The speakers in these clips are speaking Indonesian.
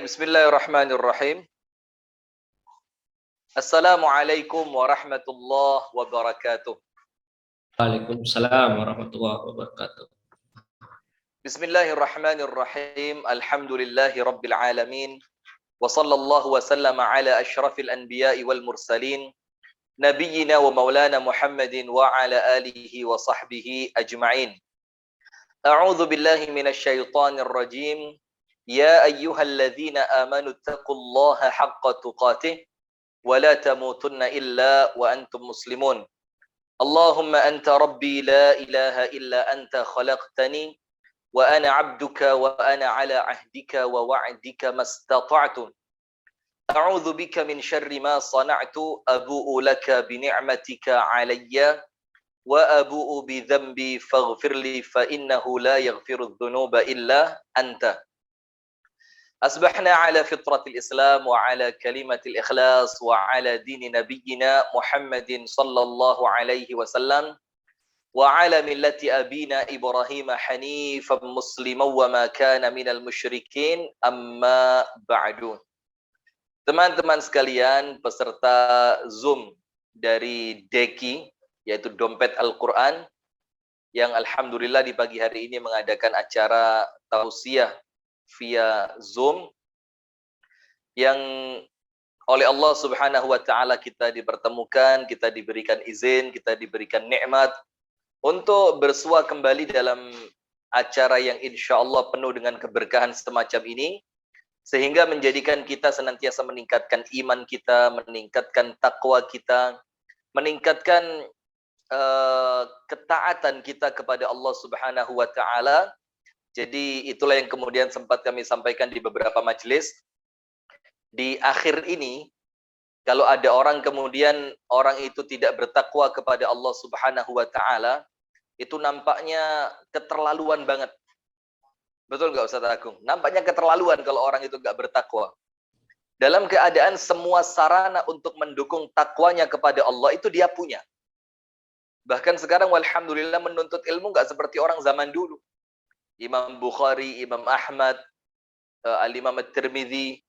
Bismillahirrahmanirrahim. Assalamualaikum warahmatullahi wabarakatuh. Waalaikumsalam warahmatullahi wabarakatuh. Bismillahirrahmanirrahim. Alhamdulillahi rabbil alamin. Wa sallallahu wa sallama ala asyrafil anbiya'i wal mursalin. Nabiyyina wa maulana Muhammadin wa ala alihi wa sahbihi ajma'in. A'udzu billahi minasy syaithanir rajim. Ya ayyuhalladzina amanu taqullaha haqqa tuqatih wa la tamutunna illa wa antum muslimun. Allahumma anta rabbi la ilaha illa anta khalaqtani wa ana 'abduka wa ana 'ala 'ahdika wa wa'dika mastata'tu. A'udzu bika min syarri ma sana'tu abu'u laka bi ni'matika 'alayya wa abu'u bi dhanbi faghfir li fa innahu la yaghfiru dhunuba illa anta. أصبحنا على فطرة الإسلام وعلى كلمة الإخلاص وعلى دين نبينا محمد صلى الله عليه وسلم وعلى ملة أبينا إبراهيم حنيفا مسلما وما كان من المشركين أما بعد. Teman-teman sekalian peserta Zoom dari Deki, yaitu Dompet Al-Quran, yang alhamdulillah di pagi hari ini mengadakan acara tausiah via Zoom, yang oleh Allah Subhanahu wa taala kita dipertemukan, kita diberikan izin, kita diberikan nikmat untuk bersua kembali dalam acara yang insya Allah penuh dengan keberkahan semacam ini, sehingga menjadikan kita senantiasa meningkatkan iman kita, meningkatkan takwa kita, meningkatkan ketaatan kita kepada Allah Subhanahu wa taala. Jadi itulah yang kemudian sempat kami sampaikan di beberapa majelis. Di akhir ini, kalau ada orang kemudian orang itu tidak bertakwa kepada Allah Subhanahu wa taala, itu nampaknya keterlaluan banget. Betul nggak Ustaz Agung? Nampaknya keterlaluan kalau orang itu nggak bertakwa. Dalam keadaan semua sarana untuk mendukung takwanya kepada Allah itu dia punya. Bahkan sekarang walhamdulillah menuntut ilmu nggak seperti orang zaman dulu. Imam Bukhari, Imam Ahmad, Al-Imam At-Tirmidzi,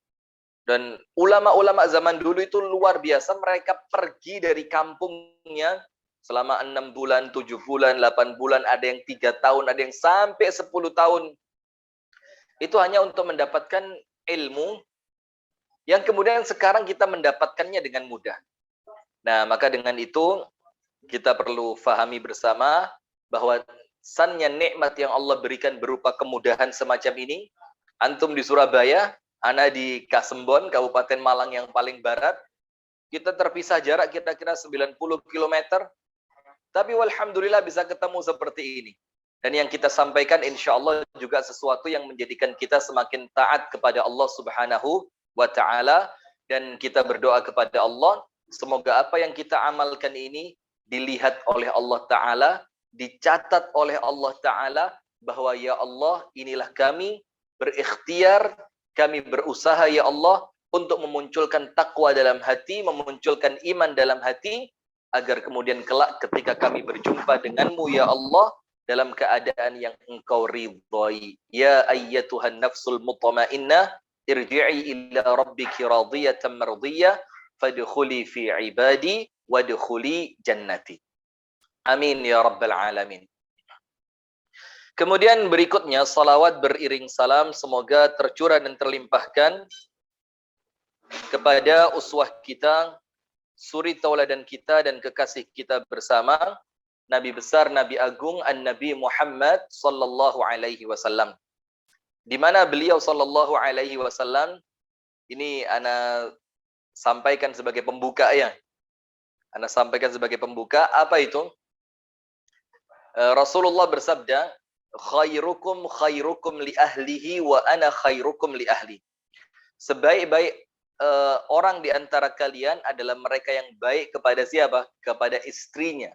dan ulama-ulama zaman dulu itu luar biasa. Mereka pergi dari kampungnya selama 6 bulan, 7 bulan, 8 bulan, ada yang 3 tahun, ada yang sampai 10 tahun. Itu hanya untuk mendapatkan ilmu yang kemudian sekarang kita mendapatkannya dengan mudah. Nah, maka dengan itu kita perlu fahami bersama bahwa sannya nikmat yang Allah berikan berupa kemudahan semacam ini. Antum di Surabaya, ana di Kasembon, Kabupaten Malang yang paling barat. Kita terpisah jarak kira-kira 90 km. Tapi walhamdulillah bisa ketemu seperti ini. Dan yang kita sampaikan insya Allah juga sesuatu yang menjadikan kita semakin taat kepada Allah Subhanahu wa ta'ala. Dan kita berdoa kepada Allah, semoga apa yang kita amalkan ini dilihat oleh Allah Ta'ala, dicatat oleh Allah Ta'ala, bahwa ya Allah, inilah kami berikhtiar, kami berusaha ya Allah untuk memunculkan takwa dalam hati, memunculkan iman dalam hati, agar kemudian kelak ketika kami berjumpa denganmu ya Allah, dalam keadaan yang engkau ridhai. Ya ayyatuhan nafsul mutmainnah, irji'i ila rabbiki radiyatan mardiyah, fadkhuli fi ibadi wadkhuli jannati. Amin ya rabbal alamin. Kemudian berikutnya salawat beriring salam semoga tercurah dan terlimpahkan kepada uswah kita, suri tauladan kita dan kekasih kita bersama, Nabi besar, Nabi agung, An-Nabi Muhammad sallallahu alaihi wasallam. Di mana beliau sallallahu alaihi wasallam, ini ana sampaikan sebagai pembuka ya. Ana sampaikan sebagai pembuka, apa itu? Rasulullah bersabda, khairukum khairukum li ahlihi wa ana khairukum li ahli. Sebaik-baik orang di antara kalian adalah mereka yang baik kepada siapa? Kepada istrinya.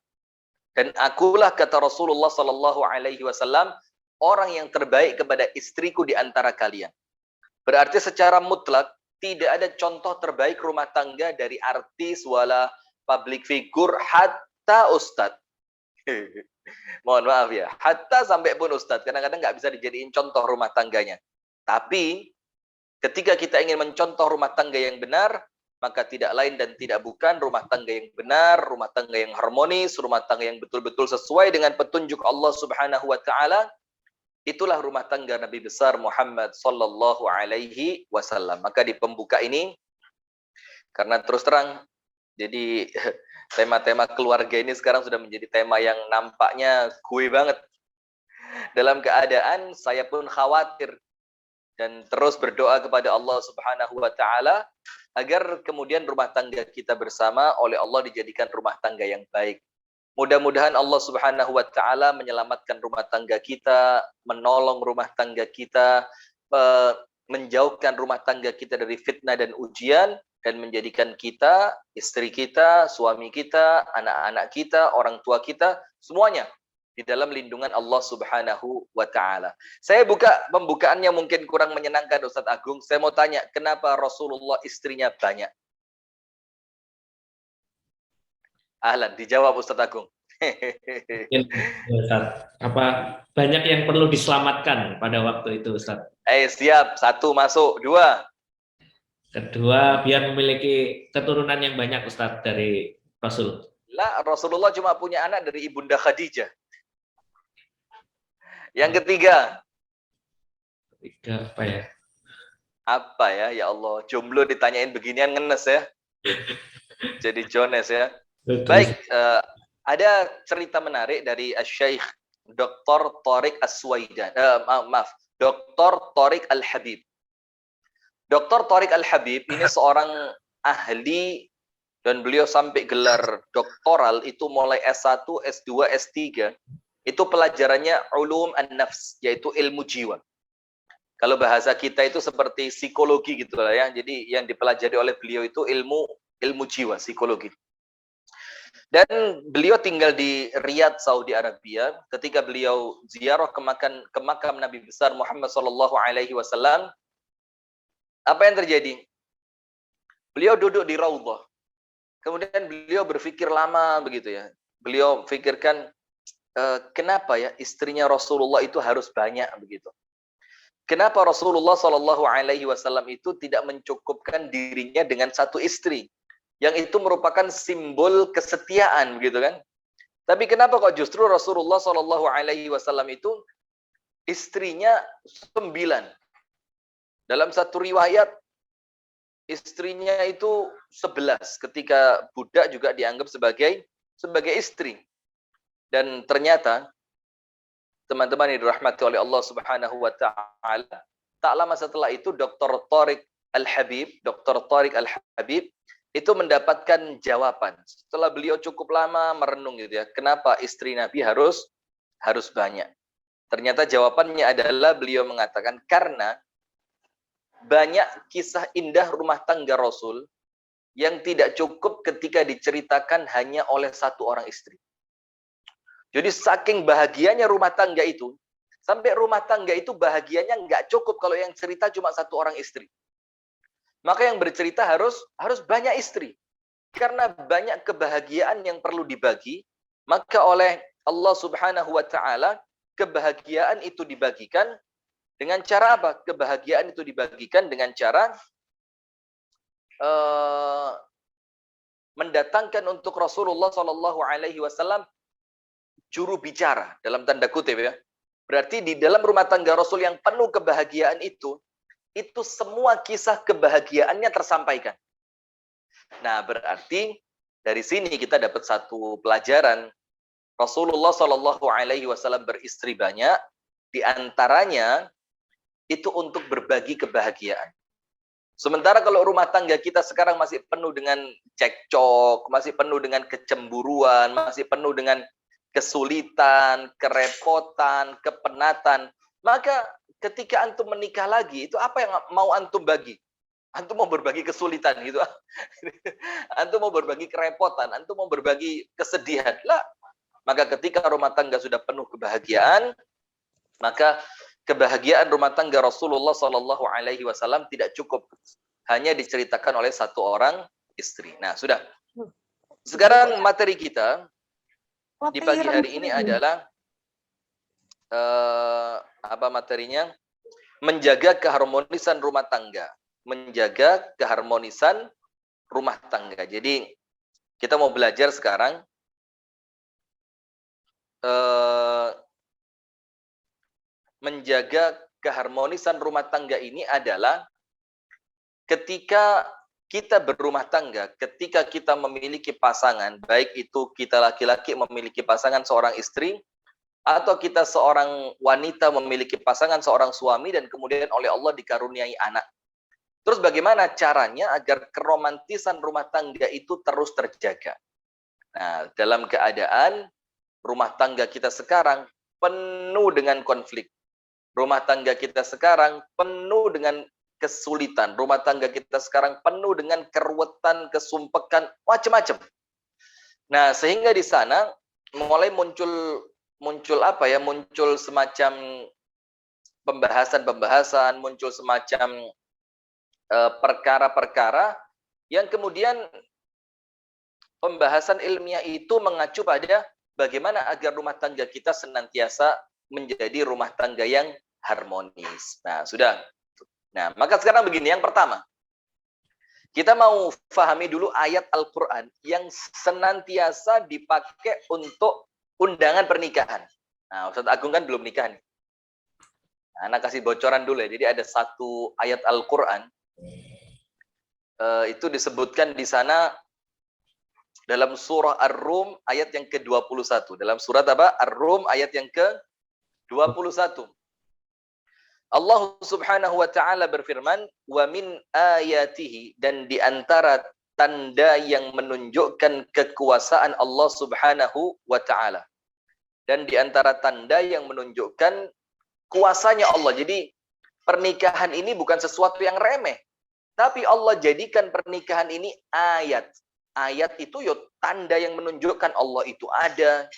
Dan akulah, kata Rasulullah sallallahu alaihi wasallam, orang yang terbaik kepada istriku di antara kalian. Berarti secara mutlak tidak ada contoh terbaik rumah tangga dari artis wala public figure hatta ustadz. Mohon maaf ya, hatta sampai pun ustadz kadang-kadang nggak bisa dijadiin contoh rumah tangganya. Tapi Ketika kita ingin mencontoh rumah tangga yang benar, maka tidak lain dan tidak bukan rumah tangga yang benar, rumah tangga yang harmonis, rumah tangga yang betul-betul sesuai dengan petunjuk Allah Subhanahu wa taala. Itulah rumah tangga Nabi besar Muhammad sallallahu alaihi wasallam. Maka di pembuka ini, karena terus terang, jadi tema-tema keluarga ini sekarang sudah menjadi tema yang nampaknya gue banget. Dalam keadaan saya pun khawatir dan terus berdoa kepada Allah Subhanahu wa taala agar kemudian rumah tangga kita bersama oleh Allah dijadikan rumah tangga yang baik. Mudah-mudahan Allah Subhanahu wa taala menyelamatkan rumah tangga kita, menolong rumah tangga kita, menjauhkan rumah tangga kita dari fitnah dan ujian, dan menjadikan kita, istri kita, suami kita, anak-anak kita, orang tua kita, semuanya di dalam lindungan Allah Subhanahu wa taala. Saya buka pembukaannya mungkin kurang menyenangkan Ustadz Agung. Saya mau tanya, kenapa Rasulullah istrinya banyak? Ahlan, dijawab Ustadz Agung. Ustaz, apa banyak yang perlu diselamatkan pada waktu itu, Ustaz? Siap, satu masuk, dua. Kedua, biar memiliki keturunan yang banyak, Ustaz, dari Rasul. Lah, Rasulullah cuma punya anak dari Ibunda Khadijah. Yang ketiga. Ketiga apa ya? Apa ya? Ya Allah, jomblo ditanyain beginian ngenes ya. Jadi Jones ya. Baik, ada cerita menarik dari Syekh Dr. Tariq As-Suwaidan. Dr. Tariq Al-Habib. Dr. Tariq Al-Habib ini seorang ahli dan beliau sampai gelar doktoral itu mulai S1, S2, S3. Itu pelajarannya ulum an-nafs, yaitu ilmu jiwa. Kalau bahasa kita itu seperti psikologi gitu lah ya. Jadi yang dipelajari oleh beliau itu ilmu jiwa, psikologi. Dan beliau tinggal di Riyadh, Saudi Arabia. Ketika beliau ziarah ke makam Nabi besar Muhammad sallallahu alaihi wasallam, apa yang terjadi? Beliau duduk di raudhah. Kemudian beliau berpikir lama begitu ya. Beliau pikirkan, kenapa ya istrinya Rasulullah itu harus banyak begitu? Kenapa Rasulullah Shallallahu Alaihi Wasallam itu tidak mencukupkan dirinya dengan satu istri, yang itu merupakan simbol kesetiaan, begitu kan? Tapi kenapa kok justru Rasulullah Shallallahu Alaihi Wasallam itu istrinya 9? Dalam satu riwayat istrinya itu 11. Ketika budak juga dianggap sebagai istri. Dan ternyata teman-teman yang dirahmati oleh Allah Subhanahu wa taala, tak lama setelah itu Dr. Tariq Al-Habib itu mendapatkan jawaban. Setelah beliau cukup lama merenung gitu ya, kenapa istri Nabi harus banyak? Ternyata jawabannya adalah beliau mengatakan karena banyak kisah indah rumah tangga Rasul yang tidak cukup ketika diceritakan hanya oleh satu orang istri. Jadi saking bahagianya rumah tangga itu, sampai rumah tangga itu bahagianya nggak cukup kalau yang cerita cuma satu orang istri. Maka yang bercerita harus banyak istri. Karena banyak kebahagiaan yang perlu dibagi, maka oleh Allah Subhanahu wa taala kebahagiaan itu dibagikan dengan cara apa? Kebahagiaan itu dibagikan dengan cara mendatangkan untuk Rasulullah Shallallahu Alaihi Wasallam juru bicara dalam tanda kutip ya. Berarti di dalam rumah tangga Rasul yang penuh kebahagiaan itu semua kisah kebahagiaannya tersampaikan. Nah, berarti dari sini kita dapat satu pelajaran. Rasulullah Shallallahu Alaihi Wasallam beristri banyak, di antaranya itu untuk berbagi kebahagiaan. Sementara kalau rumah tangga kita sekarang masih penuh dengan cekcok, masih penuh dengan kecemburuan, masih penuh dengan kesulitan, kerepotan, kepenatan, maka ketika antum menikah lagi, itu apa yang mau antum bagi? Antum mau berbagi kesulitan gitu. Antum mau berbagi kerepotan, antum mau berbagi kesedihan. Lah, maka ketika rumah tangga sudah penuh kebahagiaan, maka kebahagiaan rumah tangga Rasulullah Shallallahu Alaihi Wasallam tidak cukup hanya diceritakan oleh satu orang istri. Nah, sudah. Sekarang materi kita di pagi hari ini adalah apa materinya? menjaga keharmonisan rumah tangga. Menjaga keharmonisan rumah tangga. Jadi kita mau belajar sekarang menjaga keharmonisan rumah tangga ini adalah ketika kita berumah tangga, ketika kita memiliki pasangan, baik itu kita laki-laki memiliki pasangan seorang istri, atau kita seorang wanita memiliki pasangan seorang suami dan kemudian oleh Allah dikaruniai anak. Terus bagaimana caranya agar keromantisan rumah tangga itu terus terjaga? Nah, dalam keadaan rumah tangga kita sekarang penuh dengan konflik. Rumah tangga kita sekarang penuh dengan kesulitan. Rumah tangga kita sekarang penuh dengan keruwetan, kesumpekan, macam-macam. Nah, sehingga di sana mulai muncul semacam pembahasan-pembahasan, muncul semacam perkara-perkara yang kemudian pembahasan ilmiah itu mengacu pada bagaimana agar rumah tangga kita senantiasa menjadi rumah tangga yang harmonis. Nah, sudah. Nah, maka sekarang begini, yang pertama, kita mau fahami dulu ayat Al-Quran yang senantiasa dipakai untuk undangan pernikahan. Nah, Ustaz Agung kan belum nikah nih. Nah, Anak kasih bocoran dulu ya. Jadi ada satu ayat Al-Quran, itu disebutkan di sana dalam surah Ar-Rum ayat yang ke-21. Dalam surat apa? Ar-Rum ayat yang ke-21. Allah Subhanahu wa taala berfirman, "Wa min ayatihi," dan di antara tanda yang menunjukkan kekuasaan Allah Subhanahu wa taala. Dan di antara tanda yang menunjukkan kuasanya Allah. Jadi pernikahan ini bukan sesuatu yang remeh, tapi Allah jadikan pernikahan ini ayat. Ayat itu ya tanda yang menunjukkan Allah itu ada,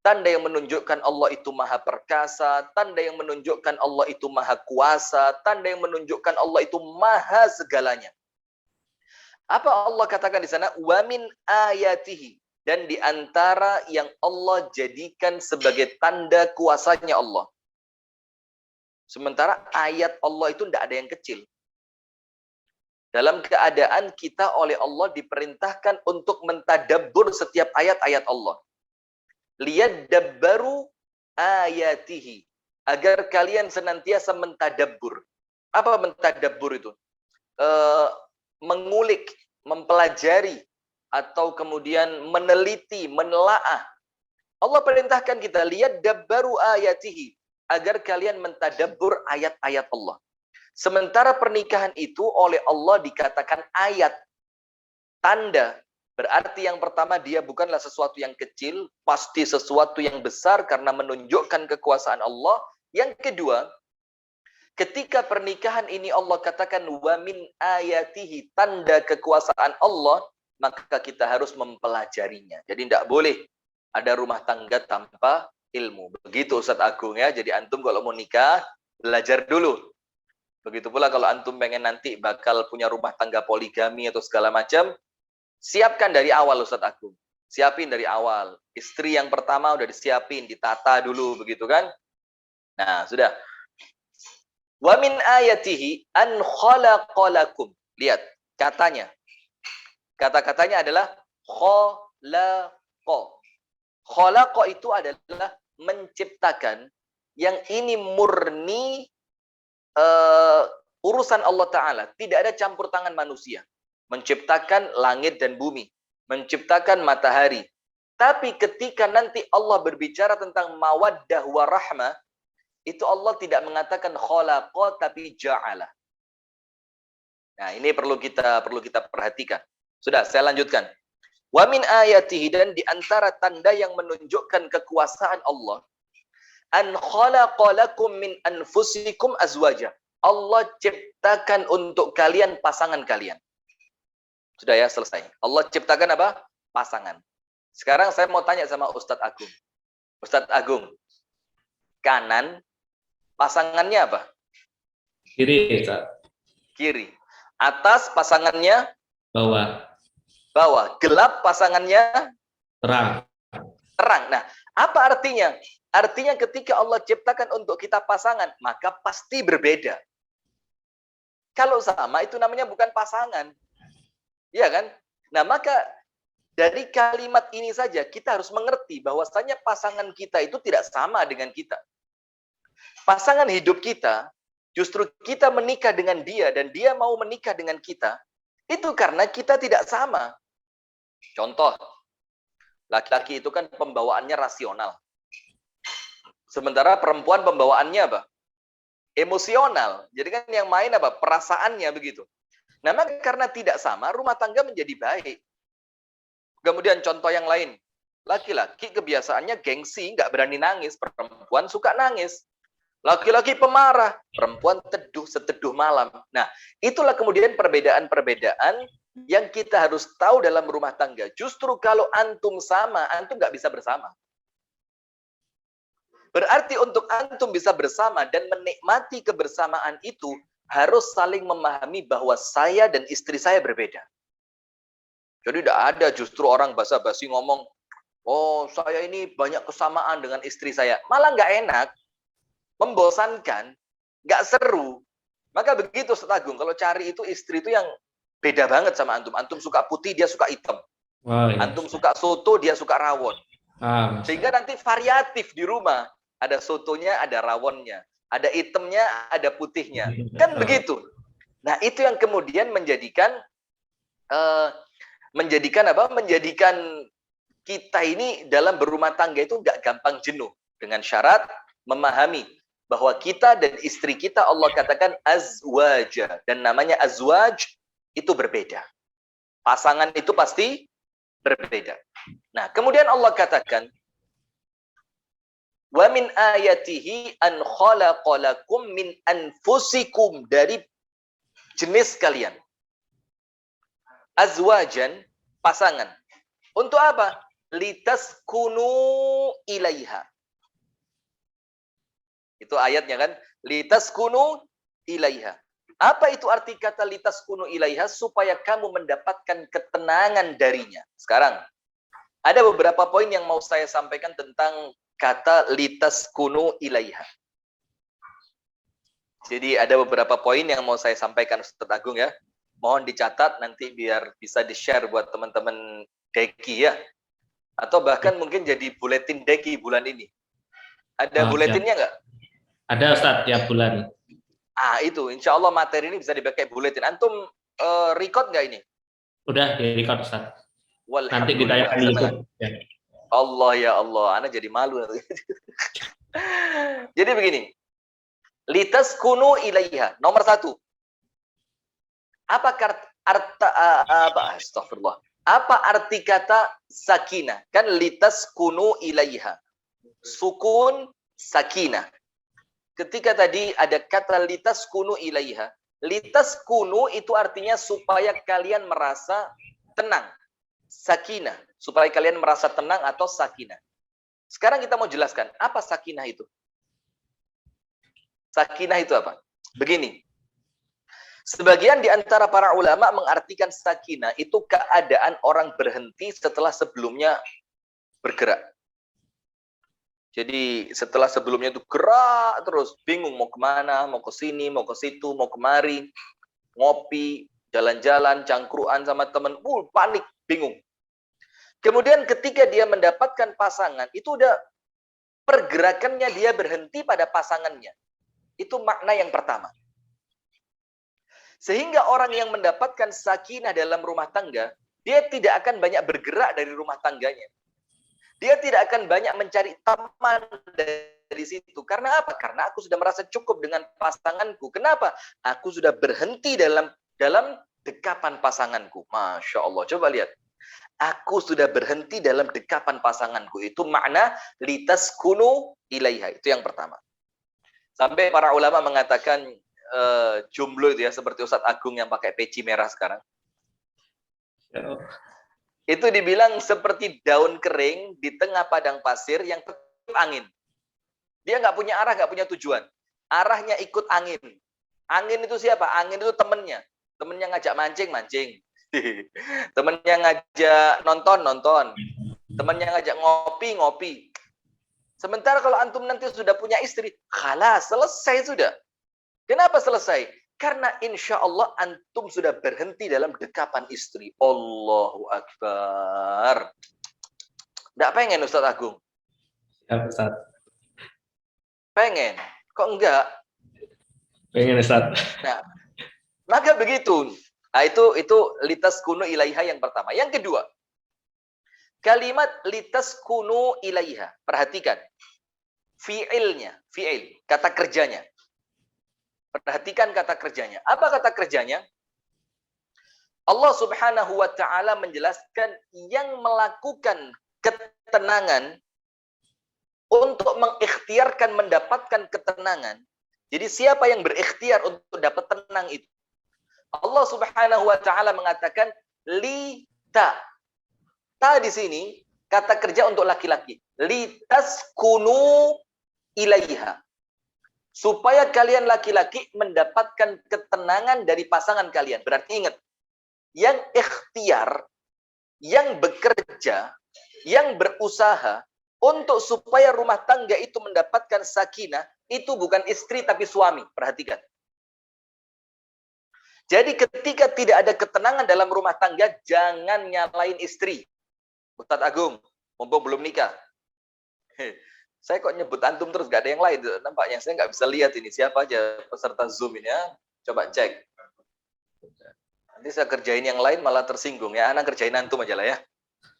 tanda yang menunjukkan Allah itu maha perkasa, tanda yang menunjukkan Allah itu maha kuasa, tanda yang menunjukkan Allah itu maha segalanya. Apa Allah katakan di sana? Wa min ayatihi. Dan di antara yang Allah jadikan sebagai tanda kuasanya Allah. Sementara ayat Allah itu tidak ada yang kecil. Dalam keadaan kita oleh Allah diperintahkan untuk mentadabbur setiap ayat-ayat Allah. Liyadabbaru ayatihi, agar kalian senantiasa mentadabbur. Apa mentadabbur itu? Mengulik, mempelajari, atau kemudian meneliti, menelaah. Allah perintahkan kita liyadabbaru ayatihi, agar kalian mentadabbur ayat-ayat Allah. Sementara pernikahan itu oleh Allah dikatakan ayat, tanda. Berarti yang pertama, dia bukanlah sesuatu yang kecil, pasti sesuatu yang besar karena menunjukkan kekuasaan Allah. Yang kedua, ketika pernikahan ini Allah katakan wa min ayatihi, tanda kekuasaan Allah, maka kita harus mempelajarinya. Jadi tidak boleh ada rumah tangga tanpa ilmu. Begitu Ustaz Agung ya. Jadi antum kalau mau nikah, belajar dulu. Begitu pula kalau antum pengen nanti bakal punya rumah tangga poligami atau segala macam, siapkan dari awal Ustadz Agung. Siapin dari awal. Istri yang pertama udah disiapin, ditata dulu begitu kan. Nah, sudah. Wa min ayatihi an khalaqalakum. Lihat, katanya. Kata-katanya adalah khalaqa. Khalaqa itu adalah menciptakan, yang ini murni urusan Allah Ta'ala. Tidak ada campur tangan manusia. Menciptakan langit dan bumi, menciptakan matahari. Tapi ketika nanti Allah berbicara tentang mawaddah wa rahmah, itu Allah tidak mengatakan khalaqa tapi ja'ala. Nah, ini perlu kita perhatikan. Sudah, saya lanjutkan. Wa min ayatihi, dan di antara tanda yang menunjukkan kekuasaan Allah, an khalaqa lakum min anfusikum azwaja. Allah ciptakan untuk kalian pasangan kalian. Sudah ya, selesai. Allah ciptakan apa? Pasangan. Sekarang saya mau tanya sama Ustadz Agung. Ustadz Agung, kanan pasangannya apa? Kiri, Ustaz. Kiri. Atas pasangannya? Bawah. Bawah. Gelap pasangannya? Terang. Terang. Nah, Apa artinya? Artinya ketika Allah ciptakan untuk kita pasangan, maka pasti berbeda. Kalau sama itu namanya bukan pasangan. Iya kan? Nah, maka dari kalimat ini saja kita harus mengerti bahwasanya pasangan kita itu tidak sama dengan kita. Pasangan hidup kita, justru kita menikah dengan dia dan dia mau menikah dengan kita, itu karena kita tidak sama. Contoh, laki-laki itu kan pembawaannya rasional. Sementara perempuan pembawaannya apa? Emosional. Jadi kan yang main apa? Perasaannya begitu. Nah, maka karena tidak sama, rumah tangga menjadi baik. Kemudian contoh yang lain. Laki-laki kebiasaannya gengsi, nggak berani nangis. Perempuan suka nangis. Laki-laki pemarah. Perempuan teduh seteduh malam. Nah, itulah kemudian perbedaan-perbedaan yang kita harus tahu dalam rumah tangga. Justru kalau antum sama, antum nggak bisa bersama. Berarti untuk antum bisa bersama dan menikmati kebersamaan itu, harus saling memahami bahwa saya dan istri saya berbeda. Jadi tidak ada justru orang basa-basi ngomong, oh saya ini banyak kesamaan dengan istri saya. Malah nggak enak, membosankan, nggak seru. Maka begitu Ustaz Agung, kalau cari itu istri itu yang beda banget sama antum. Antum suka putih, dia suka hitam. Oh, iya. Antum suka soto, dia suka rawon. Sehingga nanti variatif di rumah. Ada sotonya, ada rawonnya. Ada hitamnya, ada putihnya. Kan begitu. Nah, itu yang kemudian menjadikan kita ini dalam berumah tangga itu nggak gampang jenuh. Dengan syarat memahami bahwa kita dan istri kita Allah katakan azwaja. Dan namanya azwaj itu berbeda. Pasangan itu pasti berbeda. Nah, kemudian Allah katakan, wa min ayatihi an khalaqalakum min anfusikum, dari jenis kalian. Azwajan, pasangan. Untuk apa? Litaskunu ilaiha. Itu ayatnya kan? Litaskunu ilaiha. Apa itu arti kata litaskunu ilaiha? Supaya kamu mendapatkan ketenangan darinya. Sekarang, ada beberapa poin yang mau saya sampaikan tentang kata litaskunu ilaiha. Jadi ada beberapa poin yang mau saya sampaikan Ustaz Agung ya. Mohon dicatat nanti biar bisa di-share buat teman-teman Deki ya. Atau bahkan mungkin jadi buletin Deki bulan ini. Ada buletinnya nggak? Ada Ustaz, tiap bulan. Itu. Insya Allah materi ini bisa dipakai buletin. Antum record nggak ini? Udah di-record Ustaz. Nanti ditayangkan di YouTube. Ya. Allah ya Allah, ana jadi malu. Jadi begini, litaskunu ilaiha. Nomor 1. Astagfirullah. Apa arti kata sakinah? Kan litaskunu ilaiha. Sukun sakinah. Ketika tadi ada kata litaskunu ilaiha. Litaskunu itu artinya supaya kalian merasa tenang. Sakinah, supaya kalian merasa tenang atau sakinah. Sekarang kita mau jelaskan, apa sakinah itu? Sakinah itu apa? Begini, sebagian di antara para ulama mengartikan sakinah itu keadaan orang berhenti setelah sebelumnya bergerak. Jadi setelah sebelumnya itu gerak terus, bingung mau kemana, mau ke sini, mau ke situ, mau kemari, ngopi, jalan-jalan, cangkruan sama teman, panik, bingung. Kemudian ketika dia mendapatkan pasangan, itu udah pergerakannya dia berhenti pada pasangannya. Itu makna yang pertama. Sehingga orang yang mendapatkan sakinah dalam rumah tangga, dia tidak akan banyak bergerak dari rumah tangganya. Dia tidak akan banyak mencari teman dari situ. Karena apa? Karena aku sudah merasa cukup dengan pasanganku. Kenapa? Aku sudah berhenti dalam dekapan pasanganku. Masya Allah. Coba lihat. Aku sudah berhenti dalam dekapan pasanganku. Itu makna litaskunu ilaiha. Itu yang pertama. Sampai para ulama mengatakan jomblo itu ya, seperti Ustadz Agung yang pakai peci merah sekarang. Itu dibilang seperti daun kering di tengah padang pasir yang tertiup angin. Dia nggak punya arah, nggak punya tujuan. Arahnya ikut angin. Angin itu siapa? Angin itu temennya. Temennya ngajak mancing, mancing. Temennya ngajak nonton, nonton. Temennya ngajak ngopi, ngopi. Sementara kalau antum nanti sudah punya istri, khalas, selesai sudah. Kenapa selesai? Karena insya Allah antum sudah berhenti dalam dekapan istri. Allahu Akbar. Nggak pengen Ustaz Agung? Ya, Ustaz. Pengen. Kok enggak? Pengen, Ustaz. Nah, maka begitu. Nah, itu litas kunu ilaiha yang pertama. Yang kedua, kalimat litas kunu ilaiha. Perhatikan. Fi'ilnya, fi'il, kata kerjanya. Perhatikan kata kerjanya. Apa kata kerjanya? Allah Subhanahu wa taala menjelaskan yang melakukan ketenangan untuk mengikhtiarkan mendapatkan ketenangan. Jadi siapa yang berikhtiar untuk dapat tenang itu? Allah Subhanahu wa taala mengatakan lita. Ta di sini kata kerja untuk laki-laki. Litaskunu ilaiha. Supaya kalian laki-laki mendapatkan ketenangan dari pasangan kalian. Berarti ingat, yang ikhtiar, yang bekerja, yang berusaha untuk supaya rumah tangga itu mendapatkan sakinah, itu bukan istri tapi suami. Perhatikan. Jadi ketika tidak ada ketenangan dalam rumah tangga, jangan nyalain istri. Ustaz Agung, mumpung belum nikah. Saya kok nyebut antum terus, gak ada yang lain. Nampaknya saya nggak bisa lihat ini siapa aja peserta Zoom ini ya. Coba cek. Nanti saya kerjain yang lain malah tersinggung ya. Anak kerjain antum aja lah ya.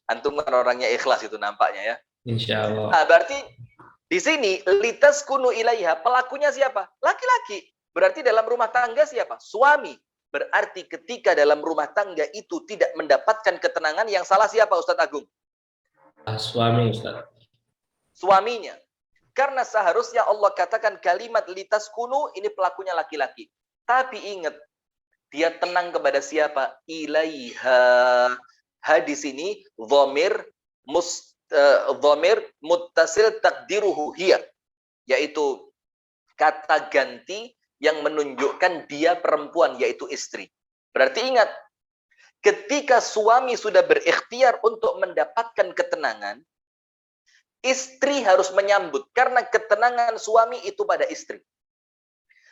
Antum kan orangnya ikhlas itu nampaknya ya. Insya Allah. Nah, berarti di sini litas kunu ilaiha, pelakunya siapa? Laki-laki. Berarti dalam rumah tangga siapa? Suami. Berarti ketika dalam rumah tangga itu tidak mendapatkan ketenangan, yang salah siapa Ustadz Agung? Suami, Ustaz. Suaminya. Karena seharusnya Allah katakan kalimat litas kunu, ini pelakunya laki-laki. Tapi ingat, dia tenang kepada siapa? Ilaiha. Ha di sini dhamir muttasil takdiruhu hiya, yaitu kata ganti yang menunjukkan dia perempuan, yaitu istri. Berarti ingat, ketika suami sudah berikhtiar untuk mendapatkan ketenangan, istri harus menyambut, karena ketenangan suami itu pada istri.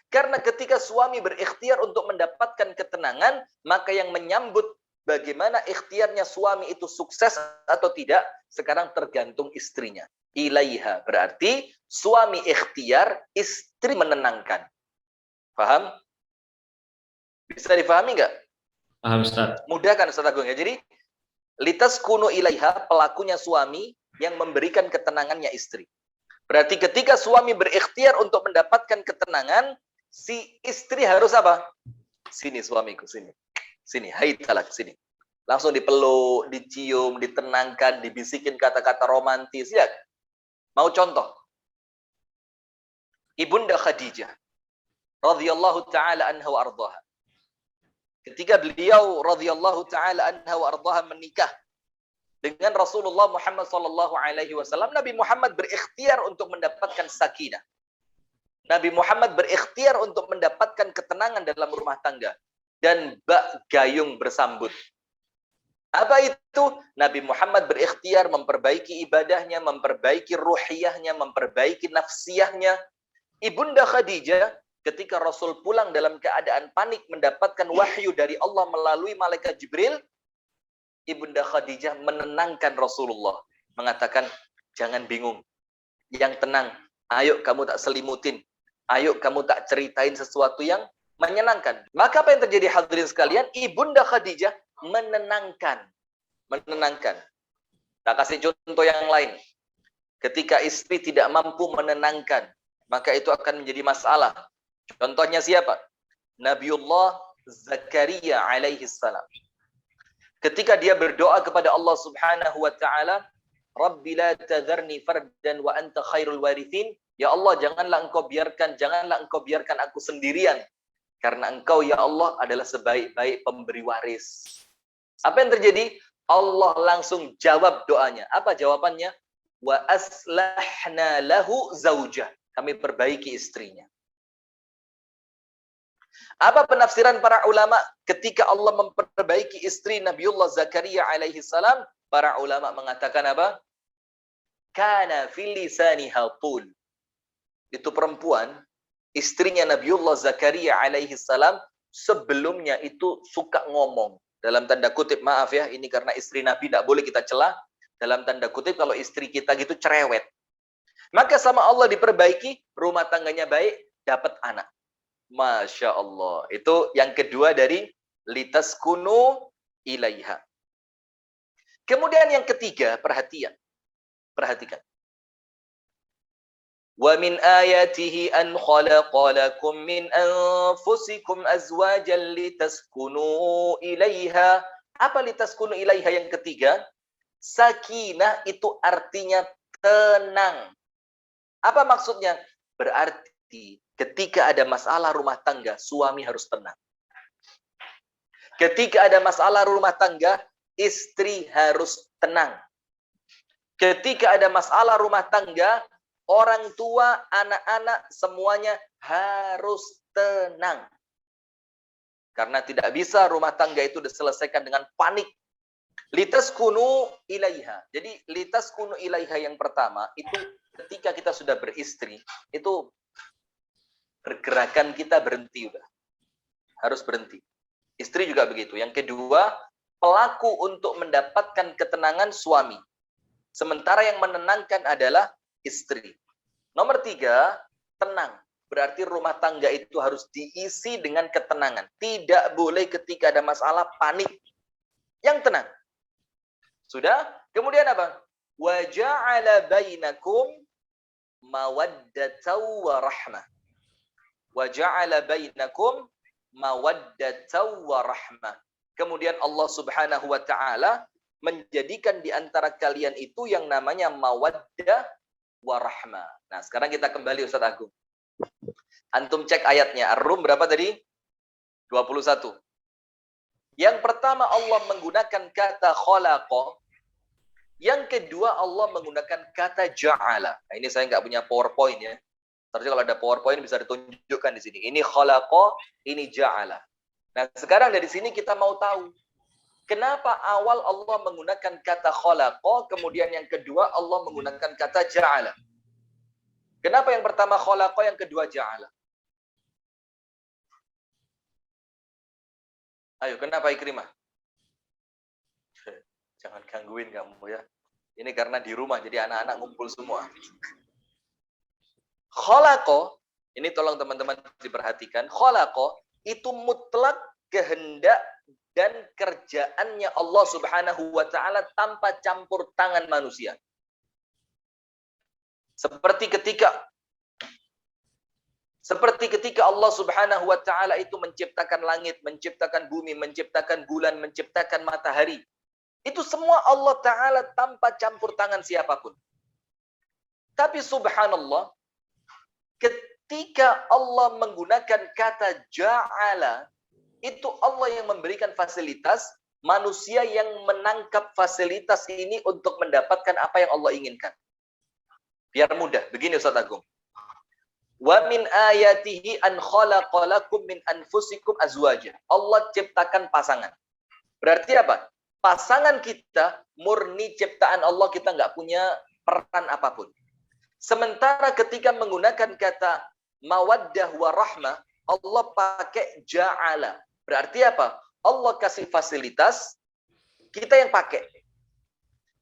Karena ketika suami berikhtiar untuk mendapatkan ketenangan, maka yang menyambut bagaimana ikhtiarnya suami itu sukses atau tidak, sekarang tergantung istrinya. Ilaiha, berarti suami ikhtiar, istri menenangkan. Paham? Bisa difahami nggak? Paham, Ustaz. Mudah kan Ustaz Agung ya? Jadi, litas kuno ilaiha, pelakunya suami yang memberikan ketenangannya istri. Berarti ketika suami berikhtiar untuk mendapatkan ketenangan, si istri harus apa? Sini suamiku, sini. Sini, hai talak, sini. Langsung dipeluk, dicium, ditenangkan, dibisikin kata-kata romantis. Ya, mau contoh? Ibunda Khadijah radhiyallahu taala anha wa ardhaha. Ketika beliau radhiyallahu taala anha wa ardhaha menikah dengan Rasulullah Muhammad sallallahu alaihi wasallam, Nabi Muhammad berikhtiar untuk mendapatkan sakinah. Nabi Muhammad berikhtiar untuk mendapatkan ketenangan dalam rumah tangga dan bak gayung bersambut. Apa itu? Nabi Muhammad berikhtiar memperbaiki ibadahnya, memperbaiki ruhiyahnya, memperbaiki nafsiyahnya. Ibunda Khadijah ketika Rasul pulang dalam keadaan panik mendapatkan wahyu dari Allah melalui malaikat Jibril, Ibunda Khadijah menenangkan Rasulullah, mengatakan, jangan bingung, yang tenang, ayo kamu tak selimutin, ayo kamu tak ceritain sesuatu yang menyenangkan. Maka apa yang terjadi hadirin sekalian? Ibunda Khadijah menenangkan. Tak kasih contoh yang lain. Ketika istri tidak mampu menenangkan, maka itu akan menjadi masalah. Contohnya siapa? Nabiullah Zakaria alaihi salam. Ketika dia berdoa kepada Allah Subhanahu wa taala, Rabbi la tadharni fardan wa anta khairul warithin. Ya Allah, janganlah engkau biarkan aku sendirian. Karena engkau ya Allah adalah sebaik-baik pemberi waris. Apa yang terjadi? Allah langsung jawab doanya. Apa jawabannya? Wa aslahna lahu zaujah. Kami perbaiki istrinya. Apa penafsiran para ulama ketika Allah memperbaiki istri Nabiullah Zakaria alaihi salam? Para ulama mengatakan apa? kana fil lisaniha tul. Itu perempuan, istrinya Nabiullah Zakaria alaihi salam, sebelumnya itu suka ngomong. Dalam tanda kutip, maaf ya, ini karena istri Nabi tidak boleh kita celah. Dalam tanda kutip, kalau istri kita gitu cerewet. Maka sama Allah diperbaiki, rumah tangganya baik, dapat anak. Masya Allah. Itu yang kedua dari litaskunu ilaiha. Kemudian yang ketiga, perhatikan. Wa min ayatihi an khalaqa lakum min anfusikum azwajan litaskunu ilaiha. Apa litaskunu ilaiha yang ketiga? Sakinah itu artinya tenang. Apa maksudnya? Berarti ketika ada masalah rumah tangga, suami harus tenang. Ketika ada masalah rumah tangga, istri harus tenang. Ketika ada masalah rumah tangga, orang tua, anak-anak, semuanya harus tenang. Karena tidak bisa rumah tangga itu diselesaikan dengan panik. Litaskunu ilaiha. Jadi litaskunu ilaiha yang pertama, itu ketika kita sudah beristri, itu pergerakan kita berhenti udah. Harus berhenti. Istri juga begitu. Yang kedua, pelaku untuk mendapatkan ketenangan suami. Sementara yang menenangkan adalah istri. Nomor 3, tenang. Berarti rumah tangga itu harus diisi dengan ketenangan. Tidak boleh ketika ada masalah panik. Yang tenang. Sudah? Kemudian apa? Wa ja'ala bainakum mawaddatan wa rahmah. Wa ja'ala bainakum mawaddatan wa rahmah. Kemudian Allah Subhanahu wa taala menjadikan di antara kalian itu yang namanya mawaddah warahmah. Nah, sekarang kita kembali Ustaz Agung. Antum cek ayatnya. Ar-Rum berapa tadi? 21. Yang pertama Allah menggunakan kata khalaqa. Yang kedua Allah menggunakan kata ja'ala. Nah, ini saya nggak punya PowerPoint ya. Terus kalau ada PowerPoint bisa ditunjukkan di sini. Ini khalaqa, ini ja'ala. Nah, sekarang dari sini kita mau tahu. Kenapa awal Allah menggunakan kata khalaqa, kemudian yang kedua Allah menggunakan kata ja'ala? Kenapa yang pertama khalaqa, yang kedua ja'ala? Ayo, kenapa Ikrimah? Jangan gangguin kamu ya. Ini karena di rumah, jadi anak-anak ngumpul semua. Khalaqa, ini tolong teman-teman diperhatikan. Khalaqa itu mutlak kehendak dan kerjaannya Allah Subhanahu wa taala tanpa campur tangan manusia. Seperti ketika Allah Subhanahu wa taala itu menciptakan langit, menciptakan bumi, menciptakan bulan, menciptakan matahari. Itu semua Allah taala tanpa campur tangan siapapun. Tapi subhanallah, ketika Allah menggunakan kata ja'ala, itu Allah yang memberikan fasilitas, manusia yang menangkap fasilitas ini untuk mendapatkan apa yang Allah inginkan. Biar mudah. Begini Ustaz Agung. Wa min ayatihi an khalaqa lakum min anfusikum azwaja. Allah ciptakan pasangan. Berarti apa? Pasangan kita murni ciptaan Allah, kita nggak punya peran apapun. Sementara ketika menggunakan kata mawaddah wa rahmah, Allah pakai ja'ala. Berarti apa? Allah kasih fasilitas, kita yang pakai.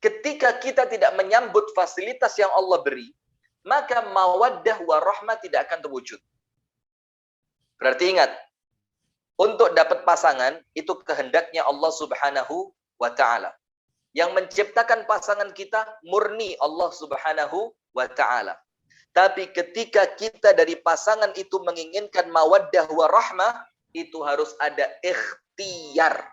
Ketika kita tidak menyambut fasilitas yang Allah beri, maka mawaddah warahmah tidak akan terwujud. Berarti ingat, untuk dapat pasangan, itu kehendaknya Allah Subhanahu wa ta'ala. Yang menciptakan pasangan kita murni Allah Subhanahu wa ta'ala. Tapi ketika kita dari pasangan itu menginginkan mawaddah warahmah, itu harus ada ikhtiar.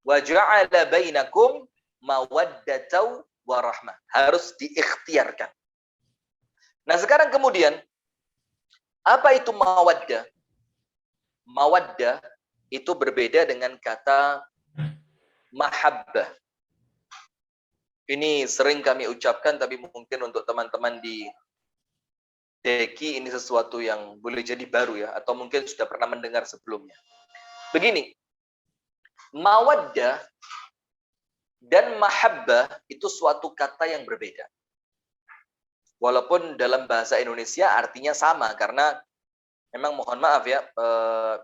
Wa ja'ala bainakum mawaddatan wa rahmah. Harus diikhtiarkan. Nah, sekarang kemudian apa itu mawaddah? Mawaddah itu berbeda dengan kata mahabbah. Ini sering kami ucapkan, tapi mungkin untuk teman-teman di Deki ini sesuatu yang boleh jadi baru ya, atau mungkin sudah pernah mendengar sebelumnya. Begini, mawaddah Dan mahabbah itu suatu kata yang berbeda. Walaupun dalam bahasa Indonesia artinya sama, karena memang mohon maaf ya,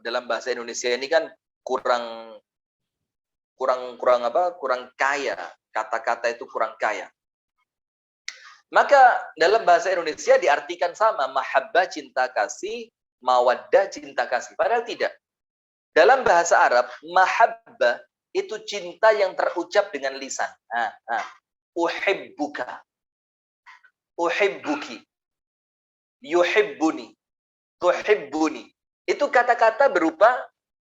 dalam bahasa Indonesia ini kan kurang kaya. Kata-kata itu kurang kaya. Maka dalam bahasa Indonesia diartikan sama, mahabbah cinta kasih, mawaddah cinta kasih. Padahal tidak. Dalam bahasa Arab, mahabbah itu cinta yang terucap dengan lisan. Uhibbuka, uhibbuki, yuhibbuni, tuhibbuni. Itu kata-kata berupa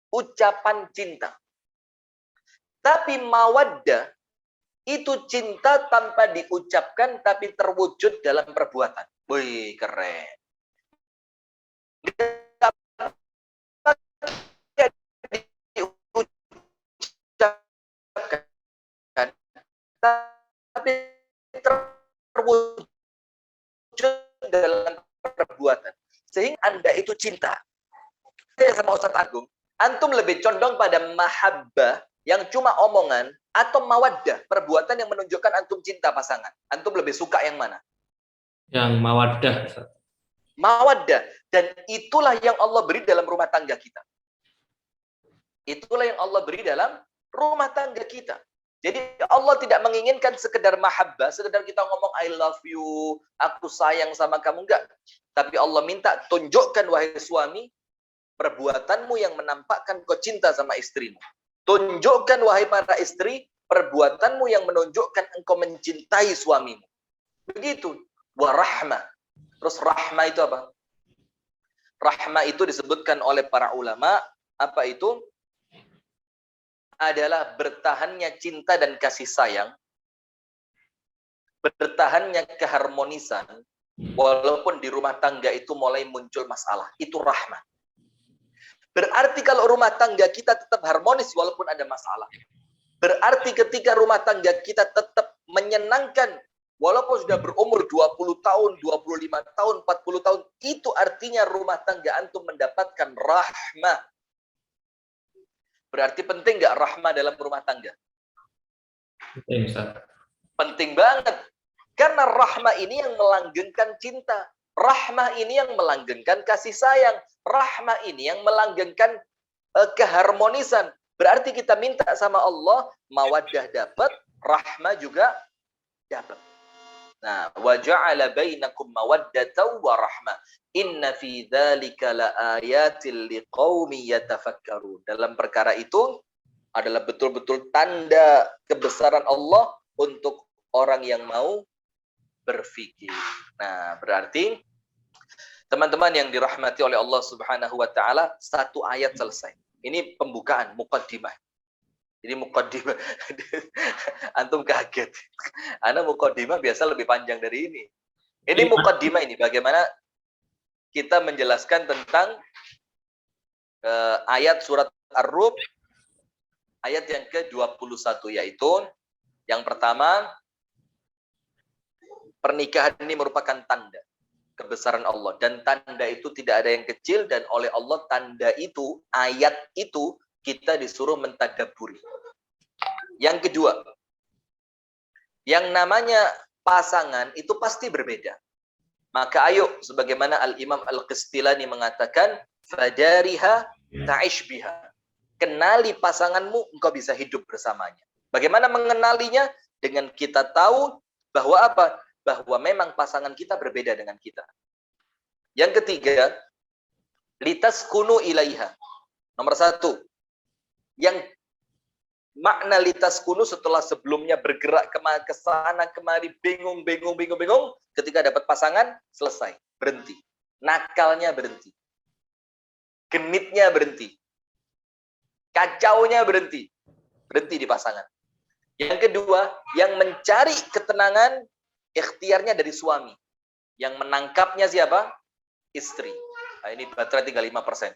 ucapan cinta. Tapi mawaddah itu cinta tanpa diucapkan tapi terwujud dalam perbuatan. Wih, keren. Diucapkan, tapi terwujud dalam perbuatan. Sehingga Anda itu cinta. Saya sama Ustadz Agung, antum lebih condong pada mahabbah yang cuma omongan, atau mawaddah, perbuatan yang menunjukkan antum cinta pasangan. Antum lebih suka yang mana? Yang mawaddah. Mawaddah. Dan itulah yang Allah beri dalam rumah tangga kita. Itulah yang Allah beri dalam rumah tangga kita. Jadi Allah tidak menginginkan sekedar mahabbah, sekedar kita ngomong I love you, aku sayang sama kamu, enggak. Tapi Allah minta, tunjukkan wahai suami, perbuatanmu yang menampakkan kau cinta sama istrimu. Tunjukkan wahai para istri, perbuatanmu yang menunjukkan engkau mencintai suamimu. Begitu. Warahmah. Terus rahmah itu apa? Rahmah itu disebutkan oleh para ulama, apa itu? Adalah bertahannya cinta dan kasih sayang, bertahannya keharmonisan, walaupun di rumah tangga itu mulai muncul masalah. Itu rahmah. Berarti kalau rumah tangga kita tetap harmonis walaupun ada masalah. Berarti ketika rumah tangga kita tetap menyenangkan walaupun sudah berumur 20 tahun, 25 tahun, 40 tahun, itu artinya rumah tangga antum mendapatkan rahmah. Berarti penting nggak rahmah dalam rumah tangga? Penting, Ustaz. Penting banget. Karena rahmah ini yang melanggengkan cinta. Rahmah ini yang melanggengkan kasih sayang. Rahmah ini yang melanggengkan keharmonisan. Berarti kita minta sama Allah, mawaddah dapat, rahmah juga dapat. Nah, wa ja'ala bainakum mawaddatan wa rahmah. Inna fi dzalika laayatil liqaumin yatafakkarun. Dalam perkara itu adalah betul-betul tanda kebesaran Allah untuk orang yang mau berfikir. Nah, berarti teman-teman yang dirahmati oleh Allah Subhanahu wa taala, satu ayat selesai. Ini pembukaan, muqaddimah. Jadi muqaddimah. Antum kaget. Ana muqaddimah biasa lebih panjang dari ini. Ini muqaddimah ini bagaimana kita menjelaskan tentang ayat surat Ar-Rum ayat yang ke-21, yaitu yang pertama, pernikahan ini merupakan tanda kebesaran Allah. Dan tanda itu tidak ada yang kecil, dan oleh Allah tanda itu, ayat itu, kita disuruh mentadabburi. Yang kedua, yang namanya pasangan itu pasti berbeda. Maka ayo, sebagaimana Al-Imam Al-Qistilani mengatakan, fadariha ta'ish biha. Kenali pasanganmu, engkau bisa hidup bersamanya. Bagaimana mengenalinya? Dengan kita tahu bahwa apa? Bahwa memang pasangan kita berbeda dengan kita. Yang ketiga, litaskunu ilaiha. Nomor satu, yang makna litaskunu setelah sebelumnya bergerak ke sana kemari, bingung, ketika dapat pasangan, selesai, berhenti. Nakalnya berhenti. Genitnya berhenti. Kacaunya berhenti. Berhenti di pasangan. Yang kedua, yang mencari ketenangan, ikhtiarnya dari suami. Yang menangkapnya siapa? Istri. Nah, ini baterai tinggal 5%.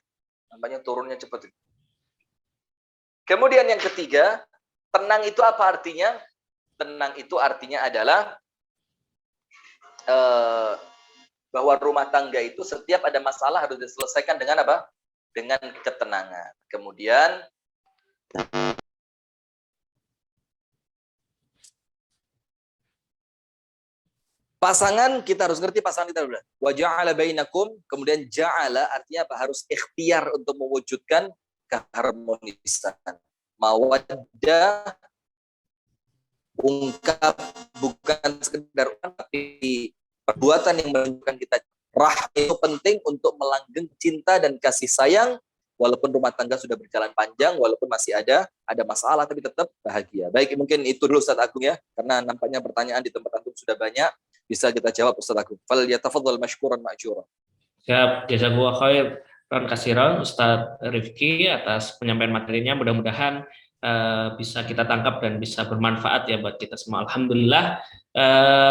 Nampaknya turunnya cepat. Kemudian yang ketiga, tenang itu apa artinya? Tenang itu artinya adalah bahwa rumah tangga itu setiap ada masalah harus diselesaikan dengan apa? Dengan ketenangan. Kemudian Pasangan kita harus ngerti pasangan kita dulu. Wa ja'ala bainakum, kemudian ja'ala artinya apa? Harus ikhtiar untuk mewujudkan keharmonisan. Mawaddah, ungkap, bukan sekedar ungkap, tapi perbuatan yang menunjukkan kita rahmat itu penting untuk melanggeng cinta dan kasih sayang, walaupun rumah tangga sudah berjalan panjang, walaupun masih ada masalah, tapi tetap bahagia. Baik, mungkin itu dulu Ustaz Agung ya, karena nampaknya pertanyaan di tempat antum sudah banyak, bisa kita jawab Ustaz Agung. Fal yatafadhal mashkuran ma'jura. Siap, jazakallahu khair kasiran Ustadz Rifki atas penyampaian materinya. Mudah-mudahan bisa kita tangkap dan bisa bermanfaat ya buat kita semua. Alhamdulillah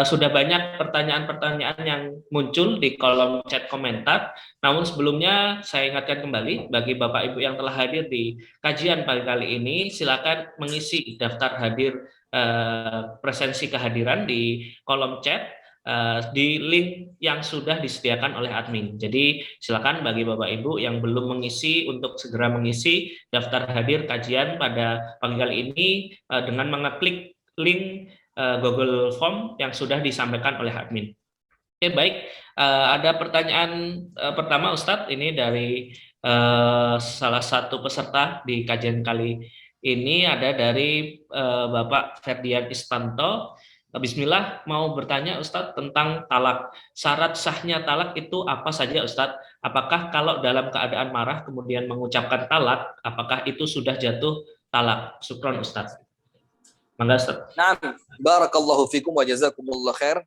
sudah banyak pertanyaan-pertanyaan yang muncul di kolom chat komentar. Namun sebelumnya saya ingatkan kembali bagi Bapak Ibu yang telah hadir di kajian pagi kali ini, silakan mengisi daftar hadir presensi kehadiran di kolom chat di link yang sudah disediakan oleh admin. Jadi silakan bagi Bapak Ibu yang belum mengisi untuk segera mengisi daftar hadir kajian pada pagi kali ini dengan mengeklik link Google Form yang sudah disampaikan oleh admin. Oke, baik. Ada pertanyaan pertama Ustadz, ini dari salah satu peserta di kajian kali ini, ada dari Bapak Ferdian Istanto. Bismillah, mau bertanya Ustadz tentang talak. Syarat sahnya talak itu apa saja Ustadz? Apakah kalau dalam keadaan marah kemudian mengucapkan talak, apakah itu sudah jatuh talak? Syukron Ustadz. Mangga Ustadz. Nah, barakallahu fikum wa jazakumullah khair.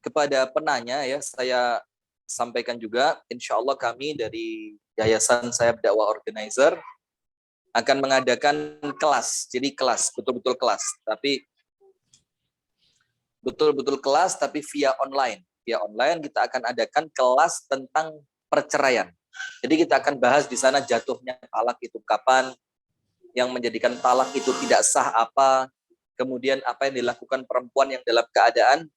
Kepada penanya ya, saya sampaikan juga, insya Allah kami dari Yayasan Sayap Dakwah Organizer akan mengadakan kelas. Jadi kelas, betul-betul kelas. Tapi betul-betul kelas tapi via online. Via online kita akan adakan kelas tentang perceraian. Jadi kita akan bahas di sana jatuhnya talak itu kapan, yang menjadikan talak itu tidak sah apa, kemudian apa yang dilakukan perempuan yang dalam keadaan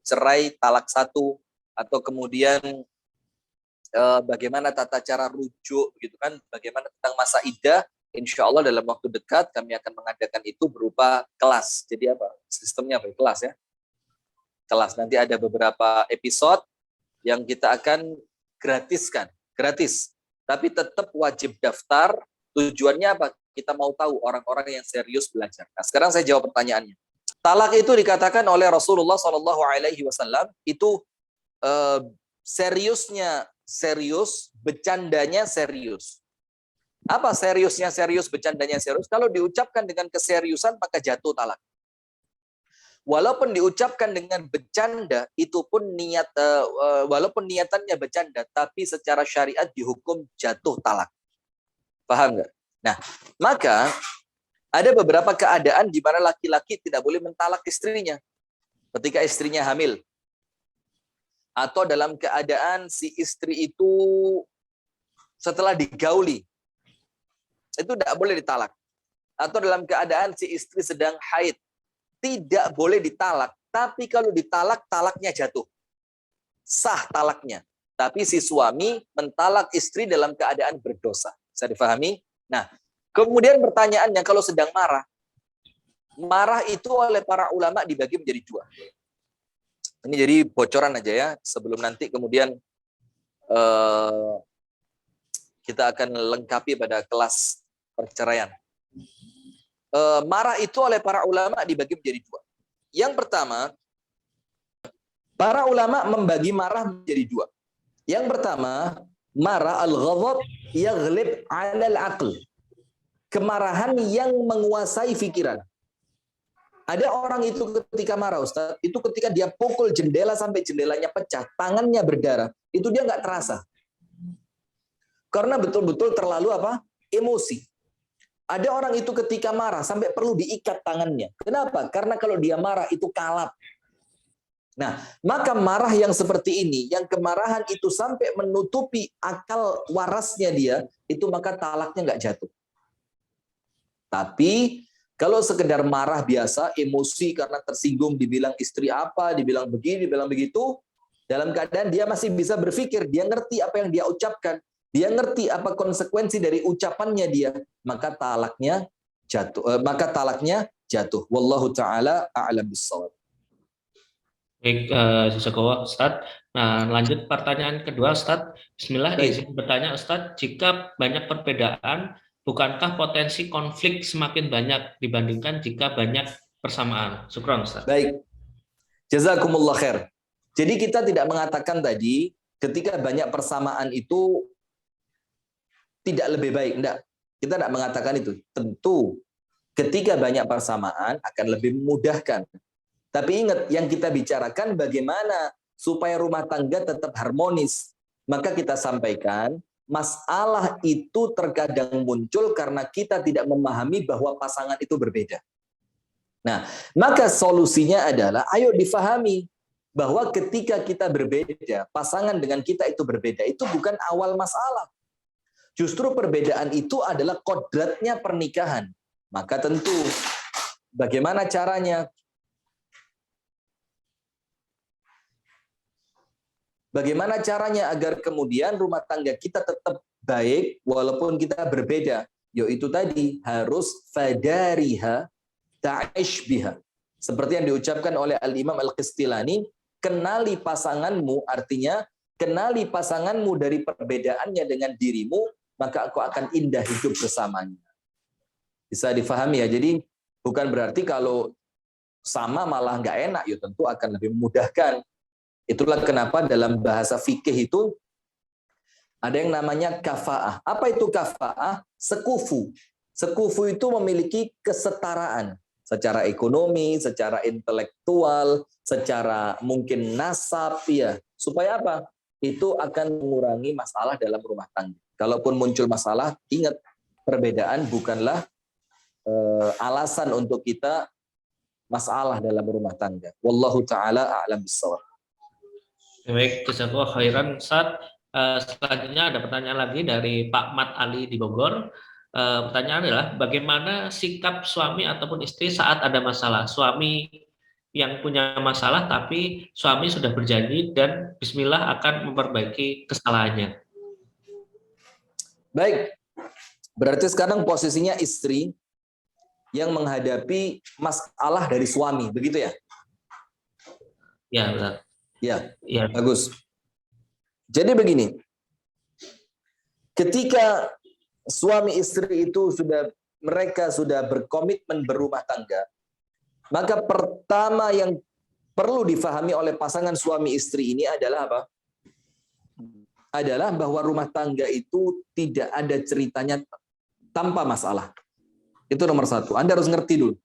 cerai talak satu, atau kemudian bagaimana tata cara rujuk gitu kan, bagaimana tentang masa iddah. Insya Allah dalam waktu dekat kami akan mengadakan itu berupa kelas. Jadi apa? Sistemnya apa? Kelas ya. Kelas. Nanti ada beberapa episode yang kita akan gratiskan. Gratis. Tapi tetap wajib daftar. Tujuannya apa? Kita mau tahu orang-orang yang serius belajar. Nah, sekarang saya jawab pertanyaannya. Talak itu dikatakan oleh Rasulullah SAW itu seriusnya serius, bercandanya serius. Apa seriusnya serius, bercandanya serius? Kalau diucapkan dengan keseriusan maka jatuh talak. Walaupun diucapkan dengan bercanda, itu pun walaupun niatannya bercanda, tapi secara syariat dihukum jatuh talak. Paham nggak? Nah, maka ada beberapa keadaan di mana laki-laki tidak boleh mentalak istrinya. Ketika istrinya hamil. Atau dalam keadaan si istri itu setelah digauli. Itu tidak boleh ditalak. Atau dalam keadaan si istri sedang haid. Tidak boleh ditalak. Tapi kalau ditalak, talaknya jatuh. Sah talaknya. Tapi si suami mentalak istri dalam keadaan berdosa. Bisa difahami? Nah, kemudian pertanyaannya, kalau sedang marah. Marah itu oleh para ulama dibagi menjadi dua. Ini jadi bocoran aja ya. Sebelum nanti kemudian kita akan lengkapi pada kelas perceraian. Marah itu oleh para ulama dibagi menjadi dua. Yang pertama, para ulama membagi marah menjadi dua. Yang pertama, marah al-ghadab yaghlib 'ala al-aql. Kemarahan yang menguasai pikiran. Ada orang itu ketika marah, Ustaz, itu ketika dia pukul jendela sampai jendelanya pecah, tangannya berdarah, itu dia nggak terasa. Karena betul-betul terlalu apa? Emosi. Ada orang itu ketika marah sampai perlu diikat tangannya. Kenapa? Karena kalau dia marah itu kalap. Nah, maka marah yang seperti ini, yang kemarahan itu sampai menutupi akal warasnya dia, itu maka talaknya nggak jatuh. Tapi kalau sekedar marah biasa, emosi karena tersinggung, dibilang istri apa, dibilang begini, dibilang begitu, dalam keadaan dia masih bisa berpikir, dia ngerti apa yang dia ucapkan, dia ngerti apa konsekuensi dari ucapannya dia, maka talaknya jatuh. Wallahu taala a'lam bissawab. Baik, jazakallah Ustadz. Nah, lanjut pertanyaan kedua Ustadz. Bismillah, Baik, izin bertanya Ustadz, jika banyak perbedaan, bukankah potensi konflik semakin banyak dibandingkan jika banyak persamaan? Syukran Ustadz. baik. Jazakumullah khair. Jadi kita tidak mengatakan tadi ketika banyak persamaan itu tidak lebih baik. Enggak. Kita tidak mengatakan itu. Tentu ketika banyak persamaan akan lebih memudahkan. Tapi ingat, yang kita bicarakan bagaimana supaya rumah tangga tetap harmonis. Maka kita sampaikan, masalah itu terkadang muncul karena kita tidak memahami bahwa pasangan itu berbeda. Nah, maka solusinya adalah ayo difahami bahwa ketika kita berbeda, pasangan dengan kita itu berbeda, itu bukan awal masalah. Justru perbedaan itu adalah kodratnya pernikahan. Maka tentu bagaimana caranya? Bagaimana caranya agar kemudian rumah tangga kita tetap baik walaupun kita berbeda? Yaitu tadi harus fadariha ta'ish biha. Seperti yang diucapkan oleh Al-Imam Al-Qistilani, kenali pasanganmu, artinya kenali pasanganmu dari perbedaannya dengan dirimu, maka kau akan indah hidup bersamanya. Bisa difahami ya, jadi bukan berarti kalau sama malah nggak enak, ya tentu akan lebih memudahkan. Itulah kenapa dalam bahasa fikih itu ada yang namanya kafa'ah. Apa itu kafa'ah? Sekufu. Sekufu itu memiliki kesetaraan secara ekonomi, secara intelektual, secara mungkin nasab, ya. Supaya apa? Itu akan mengurangi masalah dalam rumah tangga. Kalaupun muncul masalah, ingat perbedaan bukanlah alasan untuk kita masalah dalam rumah tangga. Wallahu taala a'lam bissawab. Baik, jazakallah khairan Ustadz. Selanjutnya ada pertanyaan lagi dari Pak Mat Ali di Bogor. Pertanyaan adalah bagaimana sikap suami ataupun istri saat ada masalah. Suami yang punya masalah tapi suami sudah berjanji dan bismillah akan memperbaiki kesalahannya. Baik, berarti sekarang posisinya istri yang menghadapi masalah dari suami, begitu ya? Ya, benar. Ya, bagus. Jadi begini, ketika suami istri itu mereka sudah berkomitmen berumah tangga, maka pertama yang perlu difahami oleh pasangan suami istri ini adalah apa? Adalah bahwa rumah tangga itu tidak ada ceritanya tanpa masalah. Itu nomor satu. Anda harus ngerti dulu.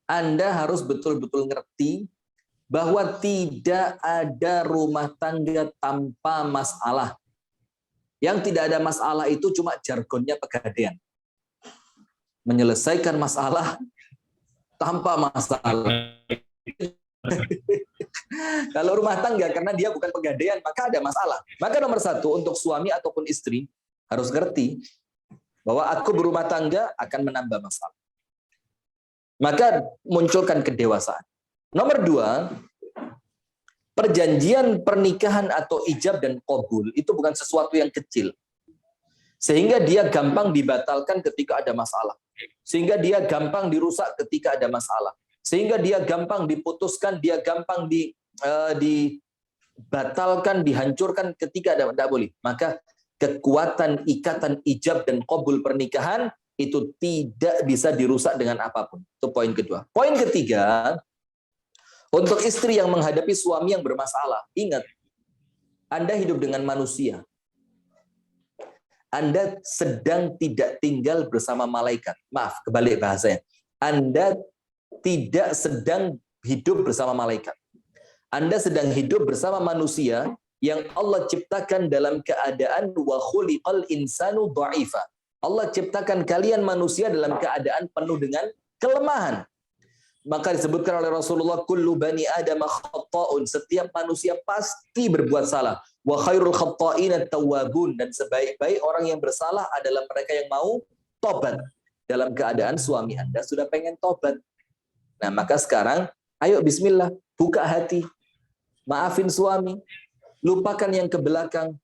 Anda harus betul-betul ngerti bahwa tidak ada rumah tangga tanpa masalah. Yang tidak ada masalah itu cuma jargonnya Pegadaian. Menyelesaikan masalah tanpa masalah. Kalau rumah tangga karena dia bukan Pegadaian, maka ada masalah. Maka nomor satu untuk suami ataupun istri harus ngerti bahwa aku berumah tangga akan menambah masalah. Maka munculkan kedewasaan. Nomor dua, perjanjian pernikahan atau ijab dan qabul itu bukan sesuatu yang kecil. Sehingga dia gampang dibatalkan ketika ada masalah. Sehingga dia gampang dirusak ketika ada masalah. Sehingga dia gampang diputuskan, dia gampang dibatalkan, dihancurkan ketika ada, tidak boleh. Maka kekuatan ikatan ijab dan qabul pernikahan itu tidak bisa dirusak dengan apapun. Itu poin kedua. Poin ketiga, untuk istri yang menghadapi suami yang bermasalah, ingat, Anda hidup dengan manusia. Anda sedang tidak tinggal bersama malaikat. Maaf, kebalik bahasanya. Anda tidak sedang hidup bersama malaikat. Anda sedang hidup bersama manusia yang Allah ciptakan dalam keadaan wa khuliqal insanu dha'ifa. Allah ciptakan kalian manusia dalam keadaan penuh dengan kelemahan. Maka disebutkan oleh Rasulullah, kullu bani Adam khata'un, setiap manusia pasti berbuat salah. Wa khairul khata'ina tawwabun, dan sebaik-baik orang yang bersalah adalah mereka yang mau tobat. Dalam keadaan suami Anda sudah pengen tobat. Nah, maka sekarang ayo bismillah, buka hati. Maafin suami. Lupakan yang ke belakang,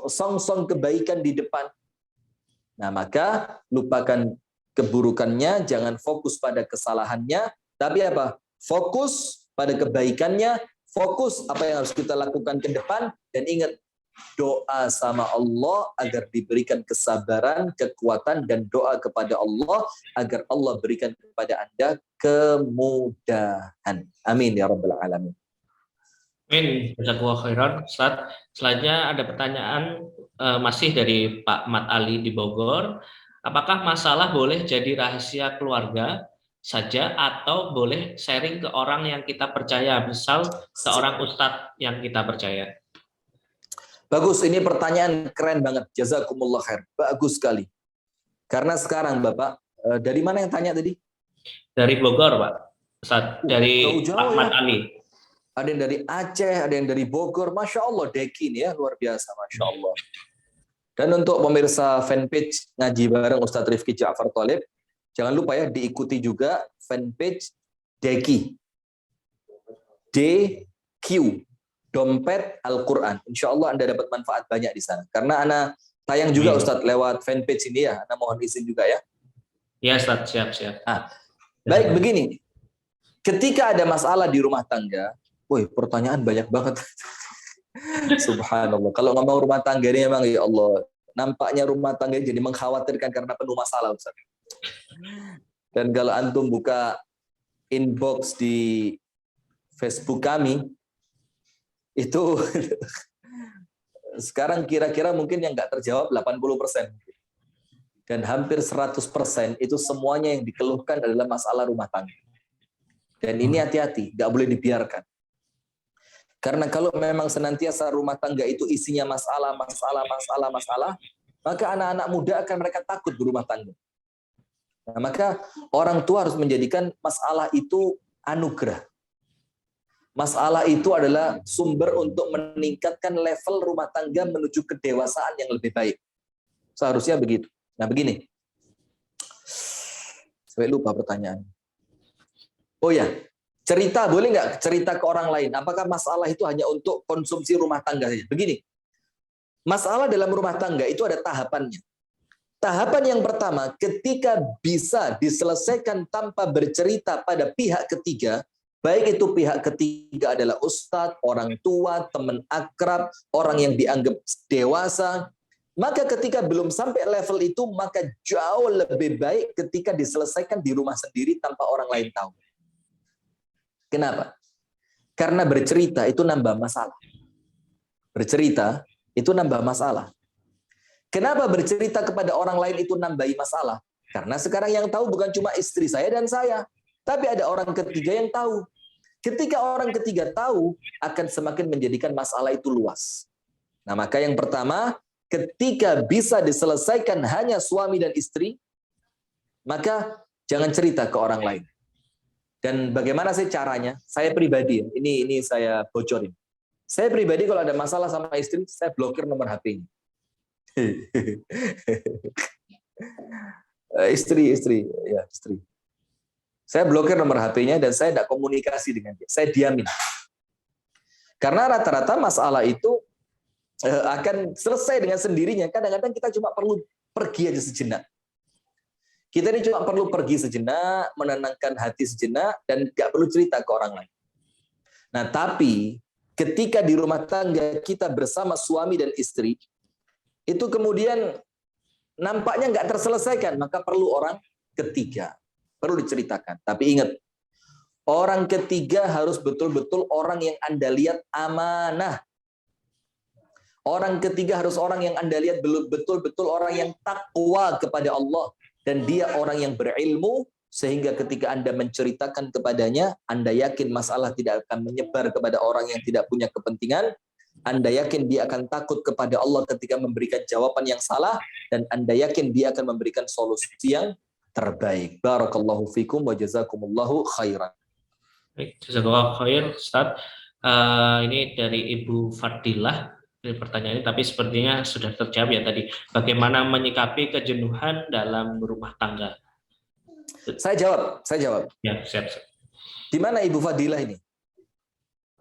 song-song kebaikan di depan. Nah, maka lupakan keburukannya, jangan fokus pada kesalahannya, tapi apa? Fokus pada kebaikannya, fokus apa yang harus kita lakukan ke depan, dan ingat, doa sama Allah agar diberikan kesabaran, kekuatan, dan doa kepada Allah agar Allah berikan kepada Anda kemudahan. Amin ya rabbal alamin. Amin. Jazakallahu khairan, Ustaz. Selanjutnya ada pertanyaan masih dari Pak Mat Ali di Bogor. Apakah masalah boleh jadi rahasia keluarga saja atau boleh sharing ke orang yang kita percaya, misal seorang ustadz yang kita percaya? Bagus, ini pertanyaan keren banget. Jazakumullah khair. Bagus sekali. Karena sekarang Bapak, dari mana yang tanya tadi? Dari Bogor, Pak. Ustaz, dari jauh-jauh Pak Mat ya. Ali. Ada yang dari Aceh, ada yang dari Bogor. Masya Allah, Deki ini ya, luar biasa. Masya Allah. Dan untuk pemirsa fanpage Ngaji Bareng Ustadz Rifki Ja'far Thalib, jangan lupa ya, diikuti juga fanpage Deki. DQ. Dompet Al-Quran. Insya Allah Anda dapat manfaat banyak di sana. Karena Ana tayang juga Ustadz lewat fanpage ini ya. Ana mohon izin juga ya. Ya Ustadz, siap-siap. Baik, begini. Ketika ada masalah di rumah tangga, woi pertanyaan banyak banget. Subhanallah. Kalau ngomong rumah tangga ini memang ya Allah, nampaknya rumah tangga jadi mengkhawatirkan karena penuh masalah Ustaz. Dan kalau antum buka inbox di Facebook kami, itu sekarang kira-kira mungkin yang nggak terjawab 80%. Dan hampir 100% itu semuanya yang dikeluhkan adalah masalah rumah tangga. Dan ini hati-hati, nggak boleh dibiarkan. Karena kalau memang senantiasa rumah tangga itu isinya masalah, maka anak-anak muda akan mereka takut berumah tangga. Nah, maka orang tua harus menjadikan masalah itu anugerah. Masalah itu adalah sumber untuk meningkatkan level rumah tangga menuju kedewasaan yang lebih baik. Seharusnya begitu. Nah, begini. Sampai lupa pertanyaan. Oh ya, cerita boleh nggak cerita ke orang lain? Apakah masalah itu hanya untuk konsumsi rumah tangga saja? Begini, masalah dalam rumah tangga itu ada tahapannya. Tahapan yang pertama, ketika bisa diselesaikan tanpa bercerita pada pihak ketiga, baik itu pihak ketiga adalah ustadz, orang tua, teman akrab, orang yang dianggap dewasa, maka ketika belum sampai level itu, maka jauh lebih baik ketika diselesaikan di rumah sendiri tanpa orang lain tahu. Kenapa? Karena bercerita itu nambah masalah. Bercerita itu nambah masalah. Kenapa bercerita kepada orang lain itu nambahi masalah? Karena sekarang yang tahu bukan cuma istri saya dan saya, tapi ada orang ketiga yang tahu. Ketika orang ketiga tahu, akan semakin menjadikan masalah itu luas. Nah, maka yang pertama, ketika bisa diselesaikan hanya suami dan istri, maka jangan cerita ke orang lain. Dan bagaimana sih caranya? Saya pribadi, ini saya bocorin. Saya pribadi kalau ada masalah sama istri, saya blokir nomor HP-nya. Istri. Saya blokir nomor HP-nya dan saya tidak komunikasi dengan dia. Saya diamin. Karena rata-rata masalah itu akan selesai dengan sendirinya. Kadang-kadang kita cuma perlu pergi aja sejenak. Kita ini cuma perlu pergi sejenak, menenangkan hati sejenak, dan nggak perlu cerita ke orang lain. Nah, tapi ketika di rumah tangga kita bersama suami dan istri, itu kemudian nampaknya nggak terselesaikan, maka perlu orang ketiga. Perlu diceritakan. Tapi ingat, orang ketiga harus betul-betul orang yang Anda lihat amanah. Orang ketiga harus orang yang Anda lihat betul-betul orang yang takwa kepada Allah. Dan dia orang yang berilmu, sehingga ketika Anda menceritakan kepadanya, Anda yakin masalah tidak akan menyebar kepada orang yang tidak punya kepentingan. Anda yakin dia akan takut kepada Allah ketika memberikan jawaban yang salah, dan Anda yakin dia akan memberikan solusi yang terbaik. Barakallahu fikum wa jazakumullahu khairan. Baik, jazakallahu khair, Ustaz. Ini dari Ibu Fardilah. Ini pertanyaannya, tapi sepertinya sudah terjawab ya tadi. Bagaimana menyikapi kejenuhan dalam rumah tangga? Saya jawab. Ya, siap. Di mana Ibu Fadilah ini?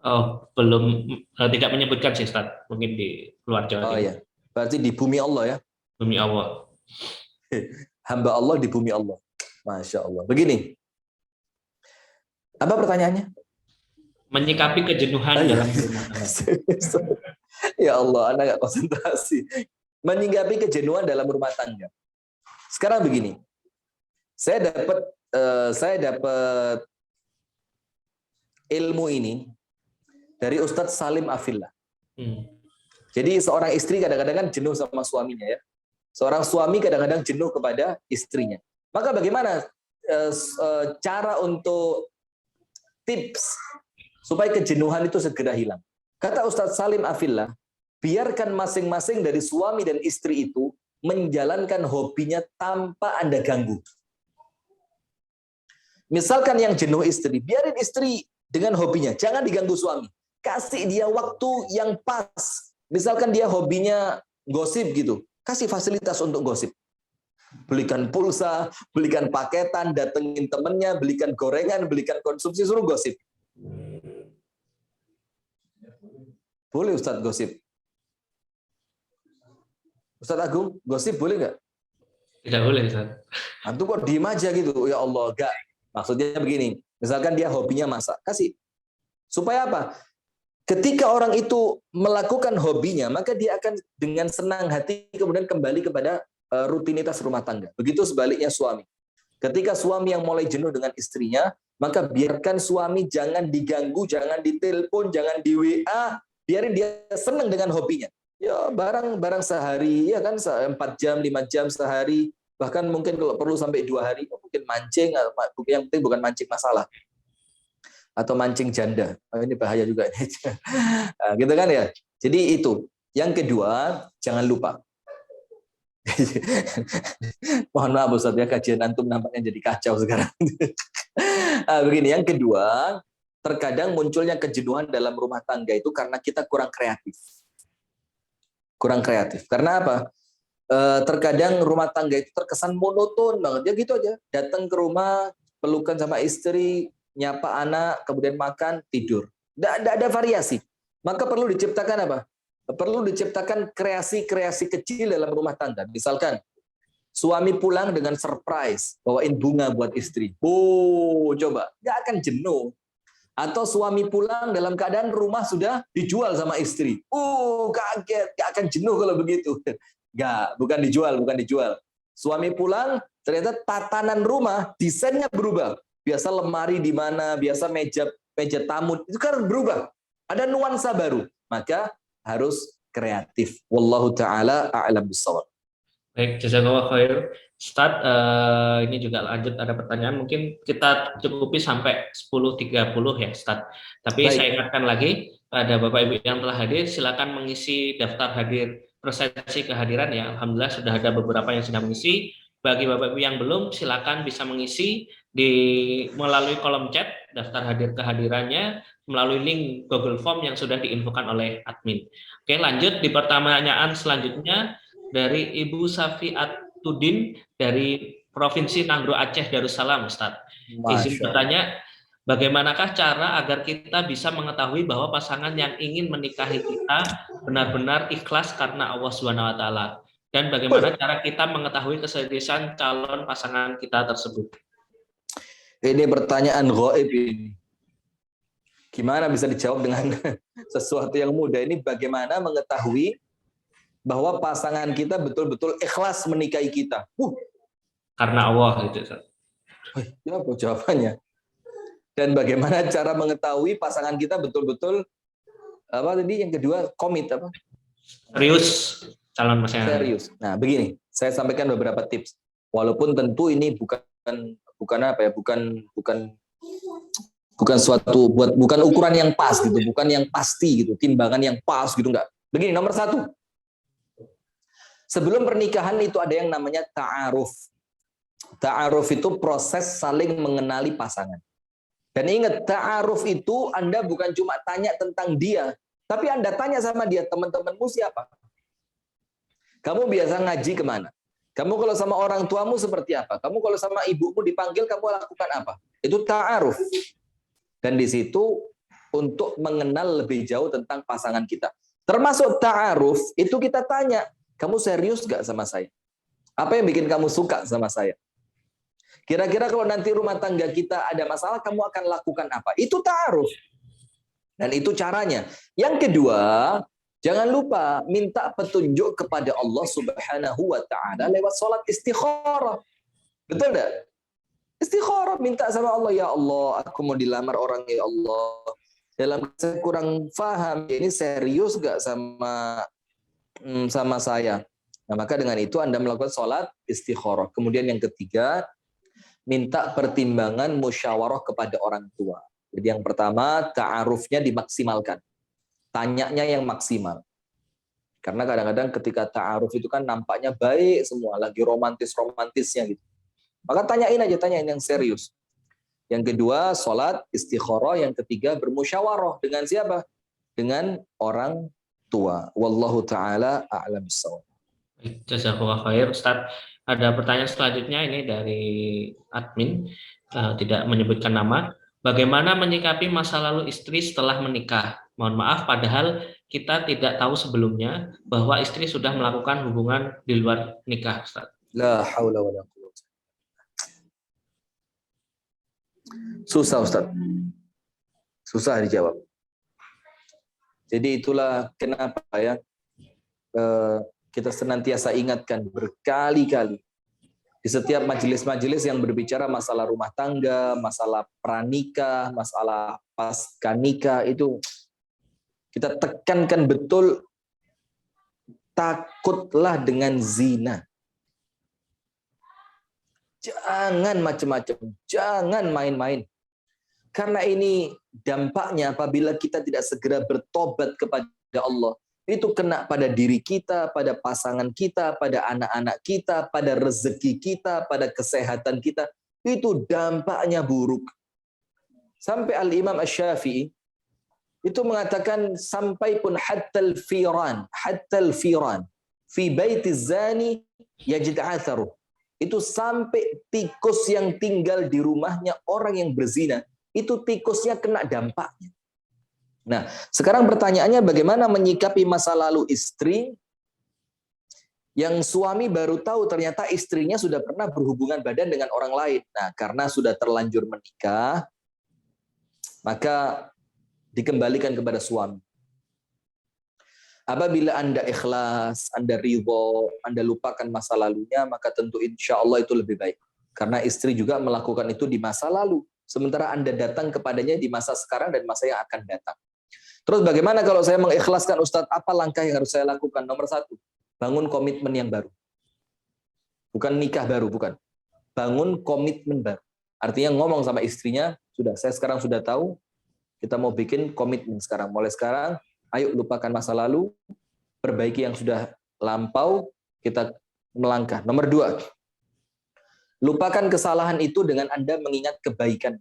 Oh, belum, tidak menyebutkan sih, Ustaz. Mungkin di luar Jawa. Oh iya, berarti di bumi Allah ya? Bumi Allah. Hamba Allah di bumi Allah. Masya Allah. Begini. Apa pertanyaannya? Menyikapi kejenuhan dalam rumah tangga. Ya Allah, Anda nggak konsentrasi. Menyikapi kejenuhan dalam rumah tangga. Sekarang begini, saya dapat ilmu ini dari Ustadz Salim Afillah. Jadi seorang istri kadang-kadang kan jenuh sama suaminya ya. Seorang suami kadang-kadang jenuh kepada istrinya. Maka bagaimana cara untuk tips supaya kejenuhan itu segera hilang? Kata Ustadz Salim Afillah, biarkan masing-masing dari suami dan istri itu menjalankan hobinya tanpa Anda ganggu. Misalkan yang jenuh istri, biarin istri dengan hobinya, jangan diganggu suami. Kasih dia waktu yang pas. Misalkan dia hobinya gosip gitu, kasih fasilitas untuk gosip. Belikan pulsa, belikan paketan, datengin temennya, belikan gorengan, belikan konsumsi, suruh gosip. Boleh Ustadz gosip? Ustadz Agung, gosip boleh nggak? Tidak boleh, Ustadz. Antum kok diem aja gitu? Ya Allah, enggak. Maksudnya begini, misalkan dia hobinya masak, kasih. Supaya apa? Ketika orang itu melakukan hobinya, maka dia akan dengan senang hati kemudian kembali kepada rutinitas rumah tangga. Begitu sebaliknya suami. Ketika suami yang mulai jenuh dengan istrinya, maka biarkan suami jangan diganggu, jangan ditelepon, jangan di WA, biarin dia senang dengan hobinya. Ya barang sehari, ya kan 4 jam, 5 jam sehari, bahkan mungkin kalau perlu sampai 2 hari, mungkin mancing, yang penting bukan mancing masalah. Atau mancing janda. Ini bahaya juga. Nah, gitu kan ya. Jadi itu. Yang kedua, jangan lupa. Mohon maaf Ustaz ya, kajian antum nampaknya jadi kacau sekarang. Begini, yang kedua, terkadang munculnya kejenuhan dalam rumah tangga itu karena kita kurang kreatif. Kurang kreatif. Karena apa? Terkadang rumah tangga itu terkesan monoton banget. Ya gitu aja. Datang ke rumah, pelukan sama istri, nyapa anak, kemudian makan, tidur. Tidak ada variasi. Maka perlu diciptakan apa? Perlu diciptakan kreasi-kreasi kecil dalam rumah tangga. Misalkan, suami pulang dengan surprise, bawain bunga buat istri. Oh, coba. Nggak akan jenuh. Atau suami pulang dalam keadaan rumah sudah dijual sama istri. Kaget. Nggak akan jenuh kalau begitu. Nggak, bukan dijual. Suami pulang, ternyata tatanan rumah, desainnya berubah. Biasa lemari di mana, biasa meja tamu, itu kan berubah. Ada nuansa baru. Maka harus kreatif. Wallahu ta'ala a'lam bishawab. Baik, jazakallah khair. Ustaz, ini juga lanjut ada pertanyaan. Mungkin kita cukupi sampai 10.30 ya, Ustaz. Tapi Baik. saya ingatkan lagi pada Bapak Ibu yang telah hadir, silakan mengisi daftar hadir persepsi kehadiran ya. Alhamdulillah sudah ada beberapa yang sudah mengisi. Bagi Bapak Ibu yang belum, silakan bisa mengisi melalui kolom chat daftar hadir kehadirannya melalui link Google Form yang sudah diinfokan oleh admin. Oke, lanjut di pertanyaan selanjutnya dari Ibu Safiatudin dari Provinsi Nangro Aceh Darussalam, Ustaz. Izin bertanya, bagaimanakah cara agar kita bisa mengetahui bahwa pasangan yang ingin menikahi kita benar-benar ikhlas karena Allah Subhanahu wa taala? Dan bagaimana cara kita mengetahui keseriusan calon pasangan kita tersebut? Ini pertanyaan gaib ini. Gimana bisa dijawab dengan sesuatu yang mudah? Ini bagaimana mengetahui bahwa pasangan kita betul-betul ikhlas menikahi kita? Karena Allah gitu. Ya apa jawabannya? Dan bagaimana cara mengetahui pasangan kita betul-betul apa tadi yang kedua komit apa? Serius calon pasangan. Serius. Nah, begini, saya sampaikan beberapa tips. Walaupun tentu ini bukan suatu bukan ukuran yang pas gitu, bukan yang pasti gitu, timbangan yang pas gitu enggak. Begini, nomor 1. Sebelum pernikahan itu ada yang namanya ta'aruf. Ta'aruf itu proses saling mengenali pasangan. Dan ingat, ta'aruf itu Anda bukan cuma tanya tentang dia, tapi Anda tanya sama dia, teman-temanmu siapa? Kamu biasa ngaji kemana? Kamu kalau sama orang tuamu seperti apa? Kamu kalau sama ibumu dipanggil, kamu lakukan apa? Itu ta'aruf. Dan di situ untuk mengenal lebih jauh tentang pasangan kita. Termasuk ta'aruf, itu kita tanya, kamu serius gak sama saya? Apa yang bikin kamu suka sama saya? Kira-kira kalau nanti rumah tangga kita ada masalah, kamu akan lakukan apa? Itu ta'aruf. Dan itu caranya. Yang kedua, jangan lupa minta petunjuk kepada Allah Subhanahu wa taala lewat salat istikharah. Betul enggak? Istikharah, minta sama Allah, ya Allah, aku mau dilamar orang, ya Allah. Dalam saya kurang paham, ini serius enggak sama saya. Nah, maka dengan itu Anda melakukan salat istikharah. Kemudian yang ketiga, minta pertimbangan musyawarah kepada orang tua. Jadi yang pertama, ta'arufnya dimaksimalkan. Tanyanya yang maksimal. Karena kadang-kadang ketika ta'aruf itu kan nampaknya baik semua, lagi romantis-romantisnya gitu. Maka tanyain yang serius. Yang kedua, salat istikharah. Yang ketiga, bermusyawarah. Dengan siapa? Dengan orang tua. Wallahu ta'ala a'lam bissawab. Jazakallah khair, Ustaz. Ada pertanyaan selanjutnya ini dari admin, tidak menyebutkan nama. Bagaimana menyikapi masa lalu istri setelah menikah? Mohon maaf, padahal kita tidak tahu sebelumnya bahwa istri sudah melakukan hubungan di luar nikah, Ustaz. La haula wa la quwwata. Susah, Ustaz. Susah dijawab. Jadi itulah kenapa ya kita senantiasa ingatkan berkali-kali di setiap majelis-majelis yang berbicara masalah rumah tangga, masalah pranikah, masalah pasca nikah, itu kita tekankan betul, takutlah dengan zina. Jangan macam-macam, jangan main-main. Karena ini dampaknya apabila kita tidak segera bertobat kepada Allah, itu kena pada diri kita, pada pasangan kita, pada anak-anak kita, pada rezeki kita, pada kesehatan kita. Itu dampaknya buruk. Sampai Al-Imam Asy-Syafi'i itu mengatakan sampai pun hattal firan fi baitiz zani yajid atharu. Itu sampai tikus yang tinggal di rumahnya orang yang berzina, itu tikusnya kena dampaknya. Nah, sekarang pertanyaannya bagaimana menyikapi masa lalu istri yang suami baru tahu ternyata istrinya sudah pernah berhubungan badan dengan orang lain. Nah, karena sudah terlanjur menikah, maka dikembalikan kepada suami. Apabila Anda ikhlas, Anda ridho, Anda lupakan masa lalunya, maka tentu insya Allah itu lebih baik. Karena istri juga melakukan itu di masa lalu. Sementara Anda datang kepadanya di masa sekarang dan masa yang akan datang. Terus bagaimana kalau saya mengikhlaskan, Ustadz, apa langkah yang harus saya lakukan? Nomor satu, bangun komitmen yang baru. Bukan nikah baru, bukan. Bangun komitmen baru. Artinya ngomong sama istrinya, sudah, saya sekarang sudah tahu, kita mau bikin komitmen sekarang. Mulai sekarang, ayo lupakan masa lalu, perbaiki yang sudah lampau, kita melangkah. Nomor dua, lupakan kesalahan itu dengan Anda mengingat kebaikan.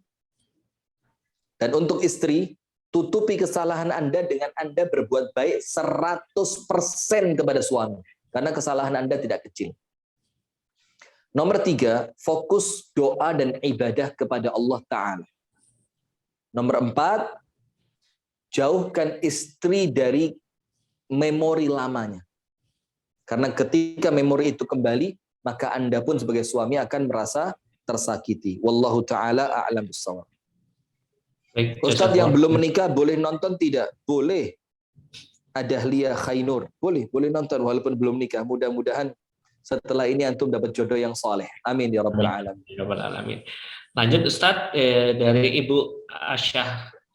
Dan untuk istri, tutupi kesalahan Anda dengan Anda berbuat baik 100% kepada suami. Karena kesalahan Anda tidak kecil. Nomor tiga, fokus doa dan ibadah kepada Allah Ta'ala. Nomor empat, jauhkan istri dari memori lamanya. Karena ketika memori itu kembali, maka Anda pun sebagai suami akan merasa tersakiti. Wallahu ta'ala a'lam bissawab. Ustadz yang belum menikah boleh nonton tidak? Boleh. Dahlia Khainur. Boleh nonton walaupun belum nikah. Mudah-mudahan setelah ini antum dapat jodoh yang saleh. Amin ya rabbal alamin. Lanjut Ustadz, dari Ibu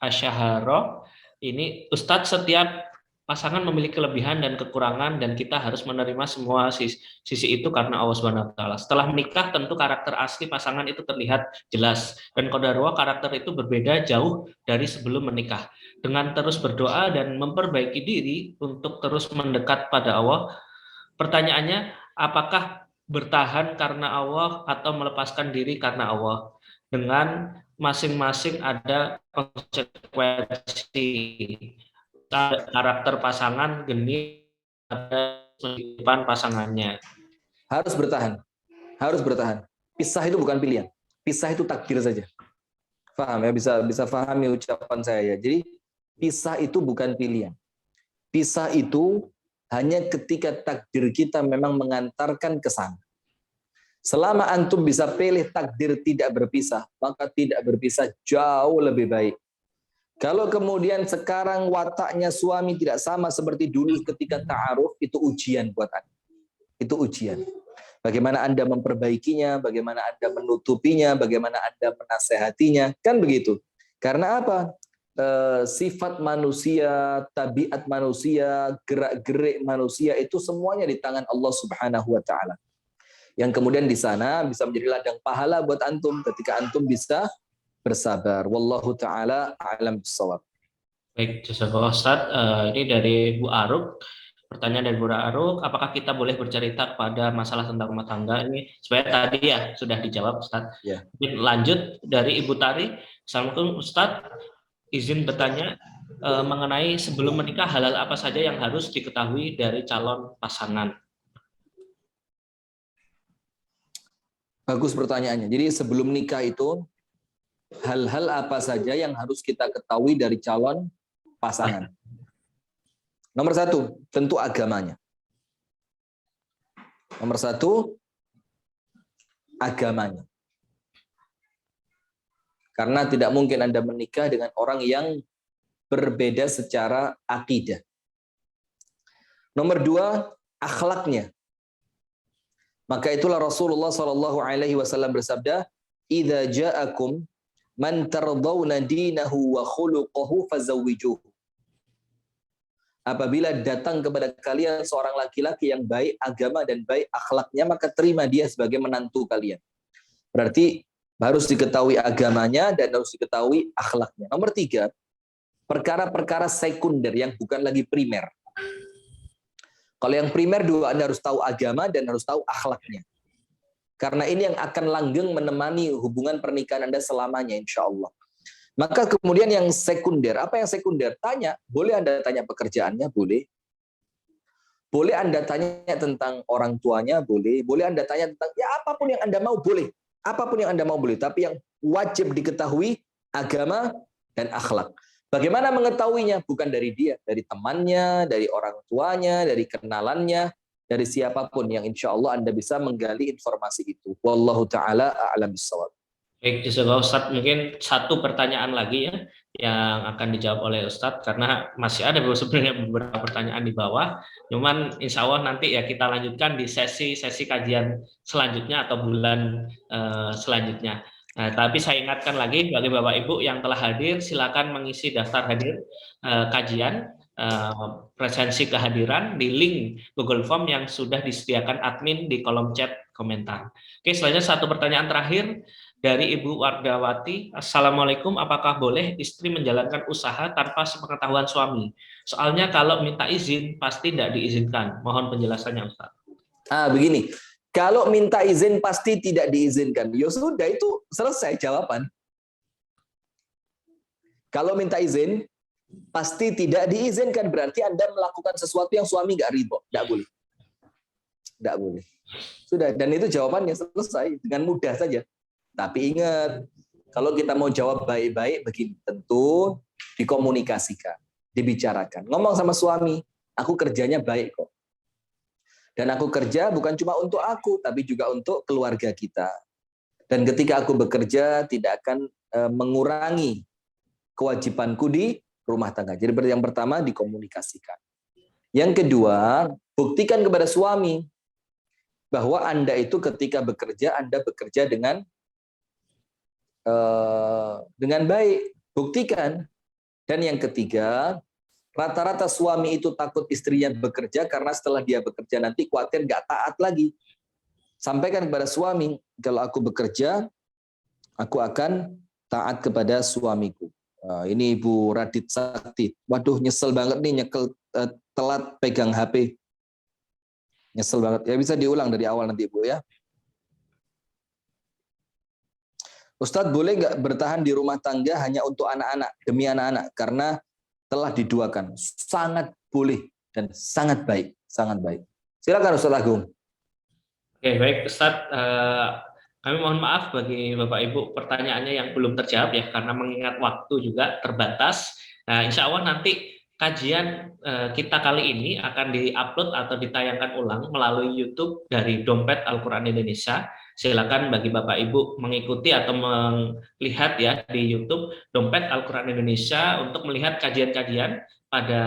Asyaharo. Ini Ustadz, setiap pasangan memiliki kelebihan dan kekurangan dan kita harus menerima semua sisi itu karena Allah Subhanahu wa taala. Setelah menikah tentu karakter asli pasangan itu terlihat jelas dan qadarullah karakter itu berbeda jauh dari sebelum menikah. Dengan terus berdoa dan memperbaiki diri untuk terus mendekat pada Allah. Pertanyaannya, apakah bertahan karena Allah atau melepaskan diri karena Allah? Dengan masing-masing ada konsekuensi. Karakter pasangan geni pada kehidupan pasangannya. Harus bertahan. Pisah itu bukan pilihan. Pisah itu takdir saja. Paham ya? Bisa pahami ucapan saya ya. Jadi pisah itu bukan pilihan. Pisah itu hanya ketika takdir kita memang mengantarkan ke sana. Selama antum bisa pilih takdir tidak berpisah, maka tidak berpisah jauh lebih baik. Kalau kemudian sekarang wataknya suami tidak sama seperti dulu ketika ta'aruf, itu ujian buat Anda. Itu ujian. Bagaimana Anda memperbaikinya, bagaimana Anda menutupinya, bagaimana Anda menasehatinya, kan begitu. Karena apa? Sifat manusia, tabiat manusia, gerak-gerik manusia itu semuanya di tangan Allah Subhanahu wa taala. Yang kemudian di sana bisa menjadi ladang pahala buat antum ketika antum bisa bersabar. Wallahu taala a'lam bissawab. Baik, jazakallah Ustaz. Ini dari Bu Aruk. Pertanyaan dari Bu Aruk, apakah kita boleh bercerita pada masalah tentang rumah tangga? Ini sebenarnya tadi ya sudah dijawab Ustaz. Ya. Lanjut dari Ibu Tari. Assalamualaikum Ustaz. Izin bertanya mengenai sebelum menikah halal apa saja yang harus diketahui dari calon pasangan? Bagus pertanyaannya. Jadi sebelum nikah itu hal-hal apa saja yang harus kita ketahui dari calon pasangan? Nomor satu, tentu agamanya. Nomor satu, agamanya. Karena tidak mungkin Anda menikah dengan orang yang berbeda secara akidah. Nomor dua, akhlaknya. Maka itulah Rasulullah SAW bersabda, "Idza ja'akum man tardawna dinahu wa khuluquhu fazawwijuhu." Apabila datang kepada kalian seorang laki-laki yang baik agama dan baik akhlaknya, maka terima dia sebagai menantu kalian. Berarti harus diketahui agamanya dan harus diketahui akhlaknya. Nomor tiga, perkara-perkara sekunder yang bukan lagi primer. Kalau yang primer dua, Anda harus tahu agama dan harus tahu akhlaknya. Karena ini yang akan langgeng menemani hubungan pernikahan Anda selamanya, insya Allah. Maka kemudian yang sekunder, apa yang sekunder? Tanya, boleh Anda tanya pekerjaannya? Boleh. Boleh Anda tanya tentang orang tuanya? Boleh. Boleh Anda tanya tentang, ya apapun yang Anda mau, boleh. Apapun yang Anda mau, boleh. Tapi yang wajib diketahui, agama dan akhlak. Bagaimana mengetahuinya? Bukan dari dia, dari temannya, dari orang tuanya, dari kenalannya, dari siapapun yang insya Allah Anda bisa menggali informasi itu. Wallahu ta'ala a'lam bishawab. Baik, jazakallah Ustaz. Mungkin satu pertanyaan lagi ya yang akan dijawab oleh Ustadz karena masih ada sebenarnya beberapa pertanyaan di bawah. Cuman insya Allah nanti ya kita lanjutkan di sesi kajian selanjutnya atau bulan selanjutnya. Nah, tapi saya ingatkan lagi bagi Bapak Ibu yang telah hadir, silakan mengisi daftar hadir kajian presensi kehadiran di link Google Form yang sudah disediakan admin di kolom chat komentar. Oke, selanjutnya satu pertanyaan terakhir dari Ibu Wardawati. Assalamualaikum, apakah boleh istri menjalankan usaha tanpa sepengetahuan suami? Soalnya kalau minta izin pasti tidak diizinkan. Mohon penjelasannya Ustaz. Begini. Kalau minta izin pasti tidak diizinkan. Ya sudah, itu selesai jawaban. Kalau minta izin pasti tidak diizinkan, berarti Anda melakukan sesuatu yang suami nggak ridho. Nggak boleh. Nggak boleh. Sudah, dan itu jawabannya selesai dengan mudah saja. Tapi ingat, kalau kita mau jawab baik-baik begini, tentu dikomunikasikan, dibicarakan. Ngomong sama suami, aku kerjanya baik kok. Dan aku kerja bukan cuma untuk aku, tapi juga untuk keluarga kita. Dan ketika aku bekerja, tidak akan mengurangi kewajibanku di rumah tangga. Jadi yang pertama, dikomunikasikan. Yang kedua, buktikan kepada suami bahwa Anda itu ketika bekerja, Anda bekerja dengan baik. Buktikan. Dan yang ketiga, rata-rata suami itu takut istrinya bekerja karena setelah dia bekerja nanti khawatir nggak taat lagi. Sampaikan kepada suami, kalau aku bekerja, aku akan taat kepada suamiku. Ini Ibu Radit Sakti. Waduh, nyesel banget nih, telat pegang HP. Nyesel banget. Ya bisa diulang dari awal nanti Ibu ya. Ustadz, boleh nggak bertahan di rumah tangga hanya untuk anak-anak, demi anak-anak, karena telah diduakan? Sangat boleh dan sangat baik, sangat baik. Silakan Ustadz Agung. Oke, baik Ustadz. Kami mohon maaf bagi Bapak Ibu pertanyaannya yang belum terjawab ya, karena mengingat waktu juga terbatas. Nah, insya Allah nanti kajian kita kali ini akan diupload atau ditayangkan ulang melalui YouTube dari Dompet Al-Quran Indonesia. Silakan bagi Bapak Ibu mengikuti atau melihat ya di YouTube Dompet Al-Quran Indonesia untuk melihat kajian-kajian pada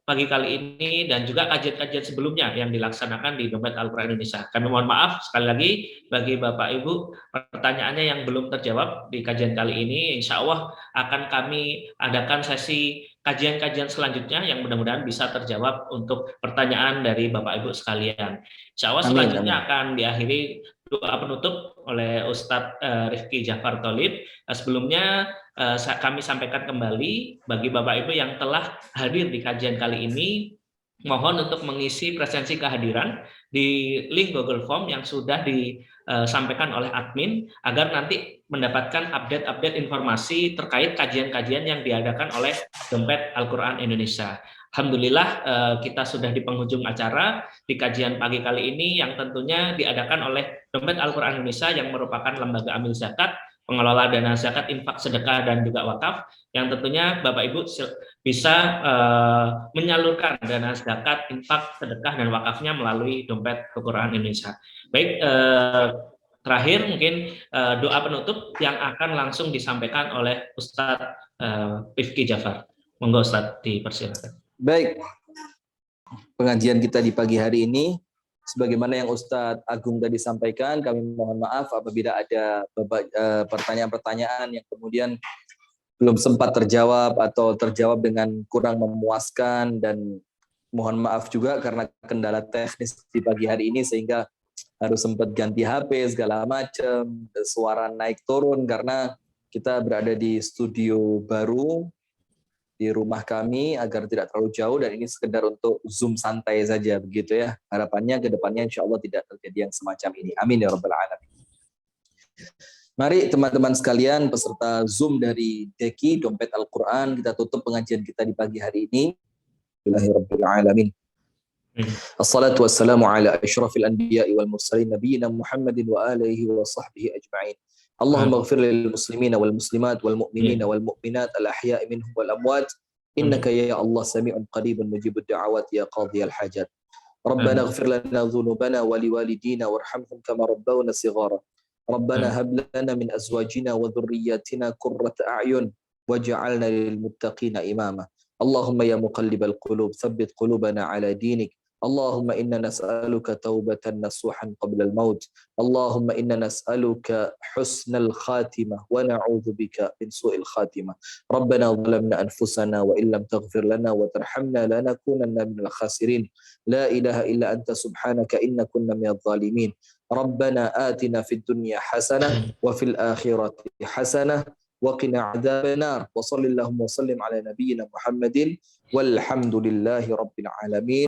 pagi kali ini dan juga kajian-kajian sebelumnya yang dilaksanakan di Dompet Al-Quran Indonesia. Kami mohon maaf sekali lagi bagi Bapak Ibu pertanyaannya yang belum terjawab di kajian kali ini. Insya Allah akan kami adakan sesi kajian-kajian selanjutnya yang mudah-mudahan bisa terjawab untuk pertanyaan dari Bapak Ibu sekalian. Insya Allah selanjutnya akan diakhiri doa penutup oleh Ustadz Rifki Jafar Tholib. Sebelumnya kami sampaikan kembali bagi Bapak Ibu yang telah hadir di kajian kali ini, mohon untuk mengisi presensi kehadiran di link Google Form yang sudah disampaikan oleh admin agar nanti mendapatkan update-update informasi terkait kajian-kajian yang diadakan oleh Dompet Al-Quran Indonesia. Alhamdulillah kita sudah di penghujung acara di kajian pagi kali ini yang tentunya diadakan oleh Dompet Al-Quran Indonesia yang merupakan lembaga amil zakat, pengelola dana zakat, infak, sedekah, dan juga wakaf, yang tentunya Bapak Ibu bisa menyalurkan dana zakat, infak, sedekah, dan wakafnya melalui Dompet Al-Quran Indonesia. Baik, terakhir mungkin doa penutup yang akan langsung disampaikan oleh Ustadz Rifki Jafar. Monggo Ustadz, dipersilakan. Baik, pengajian kita di pagi hari ini, sebagaimana yang Ustadz Agung tadi sampaikan, kami mohon maaf apabila ada pertanyaan-pertanyaan yang kemudian belum sempat terjawab atau terjawab dengan kurang memuaskan, dan mohon maaf juga karena kendala teknis di pagi hari ini sehingga harus sempat ganti HP segala macam, suara naik turun karena kita berada di studio baru di rumah kami agar tidak terlalu jauh, dan ini sekedar untuk Zoom santai saja begitu ya. Harapannya ke depannya insya Allah tidak terjadi yang semacam ini. Amin ya rabbal alamin. Mari teman-teman sekalian peserta Zoom dari DEKI Dompet Al-Quran, kita tutup pengajian kita di pagi hari ini. Bismillahirrahmanirrahim. Assalatu wassalamu ala asyrafil anbiya'i wal mursalin nabiyina Muhammadin wa alihi wa sahbihi ajma'in. Allahumma ighfir lil muslimina wal muslimat wal mu'minina wal mu'minat al ahya'i minhum wal amwat innaka ya Allah sami'un qaribun mujibud da'awat ya qadhiyal hajat. Rabbana ighfir lana dhunubana wa liwalidina warhamhum kama rabbawna shighara. Rabbana hab lana min azwajina wa dhurriyyatina qurrata a'yun waj'alna lil muttaqina imama. Allahumma ya muqallibal qulub thabbit qulubana ala dinik. اللهم إنا نسألك توبة نصوحا قبل الموت. اللهم إنا نسألك حسن الخاتمة ونعوذ بك من سوء الخاتمة. ربنا ظلمنا أنفسنا وإن لم تغفر لنا وترحمنا لنكونن من الخاسرين. لا إله إلا أنت سبحانك إنا كنا من الظالمين. ربنا آتنا في الدنيا حسنة وفي الآخرة حسنة وقنا عذاب النار. وصل اللهم وسلم على نبينا محمد والحمد لله رب العالمين.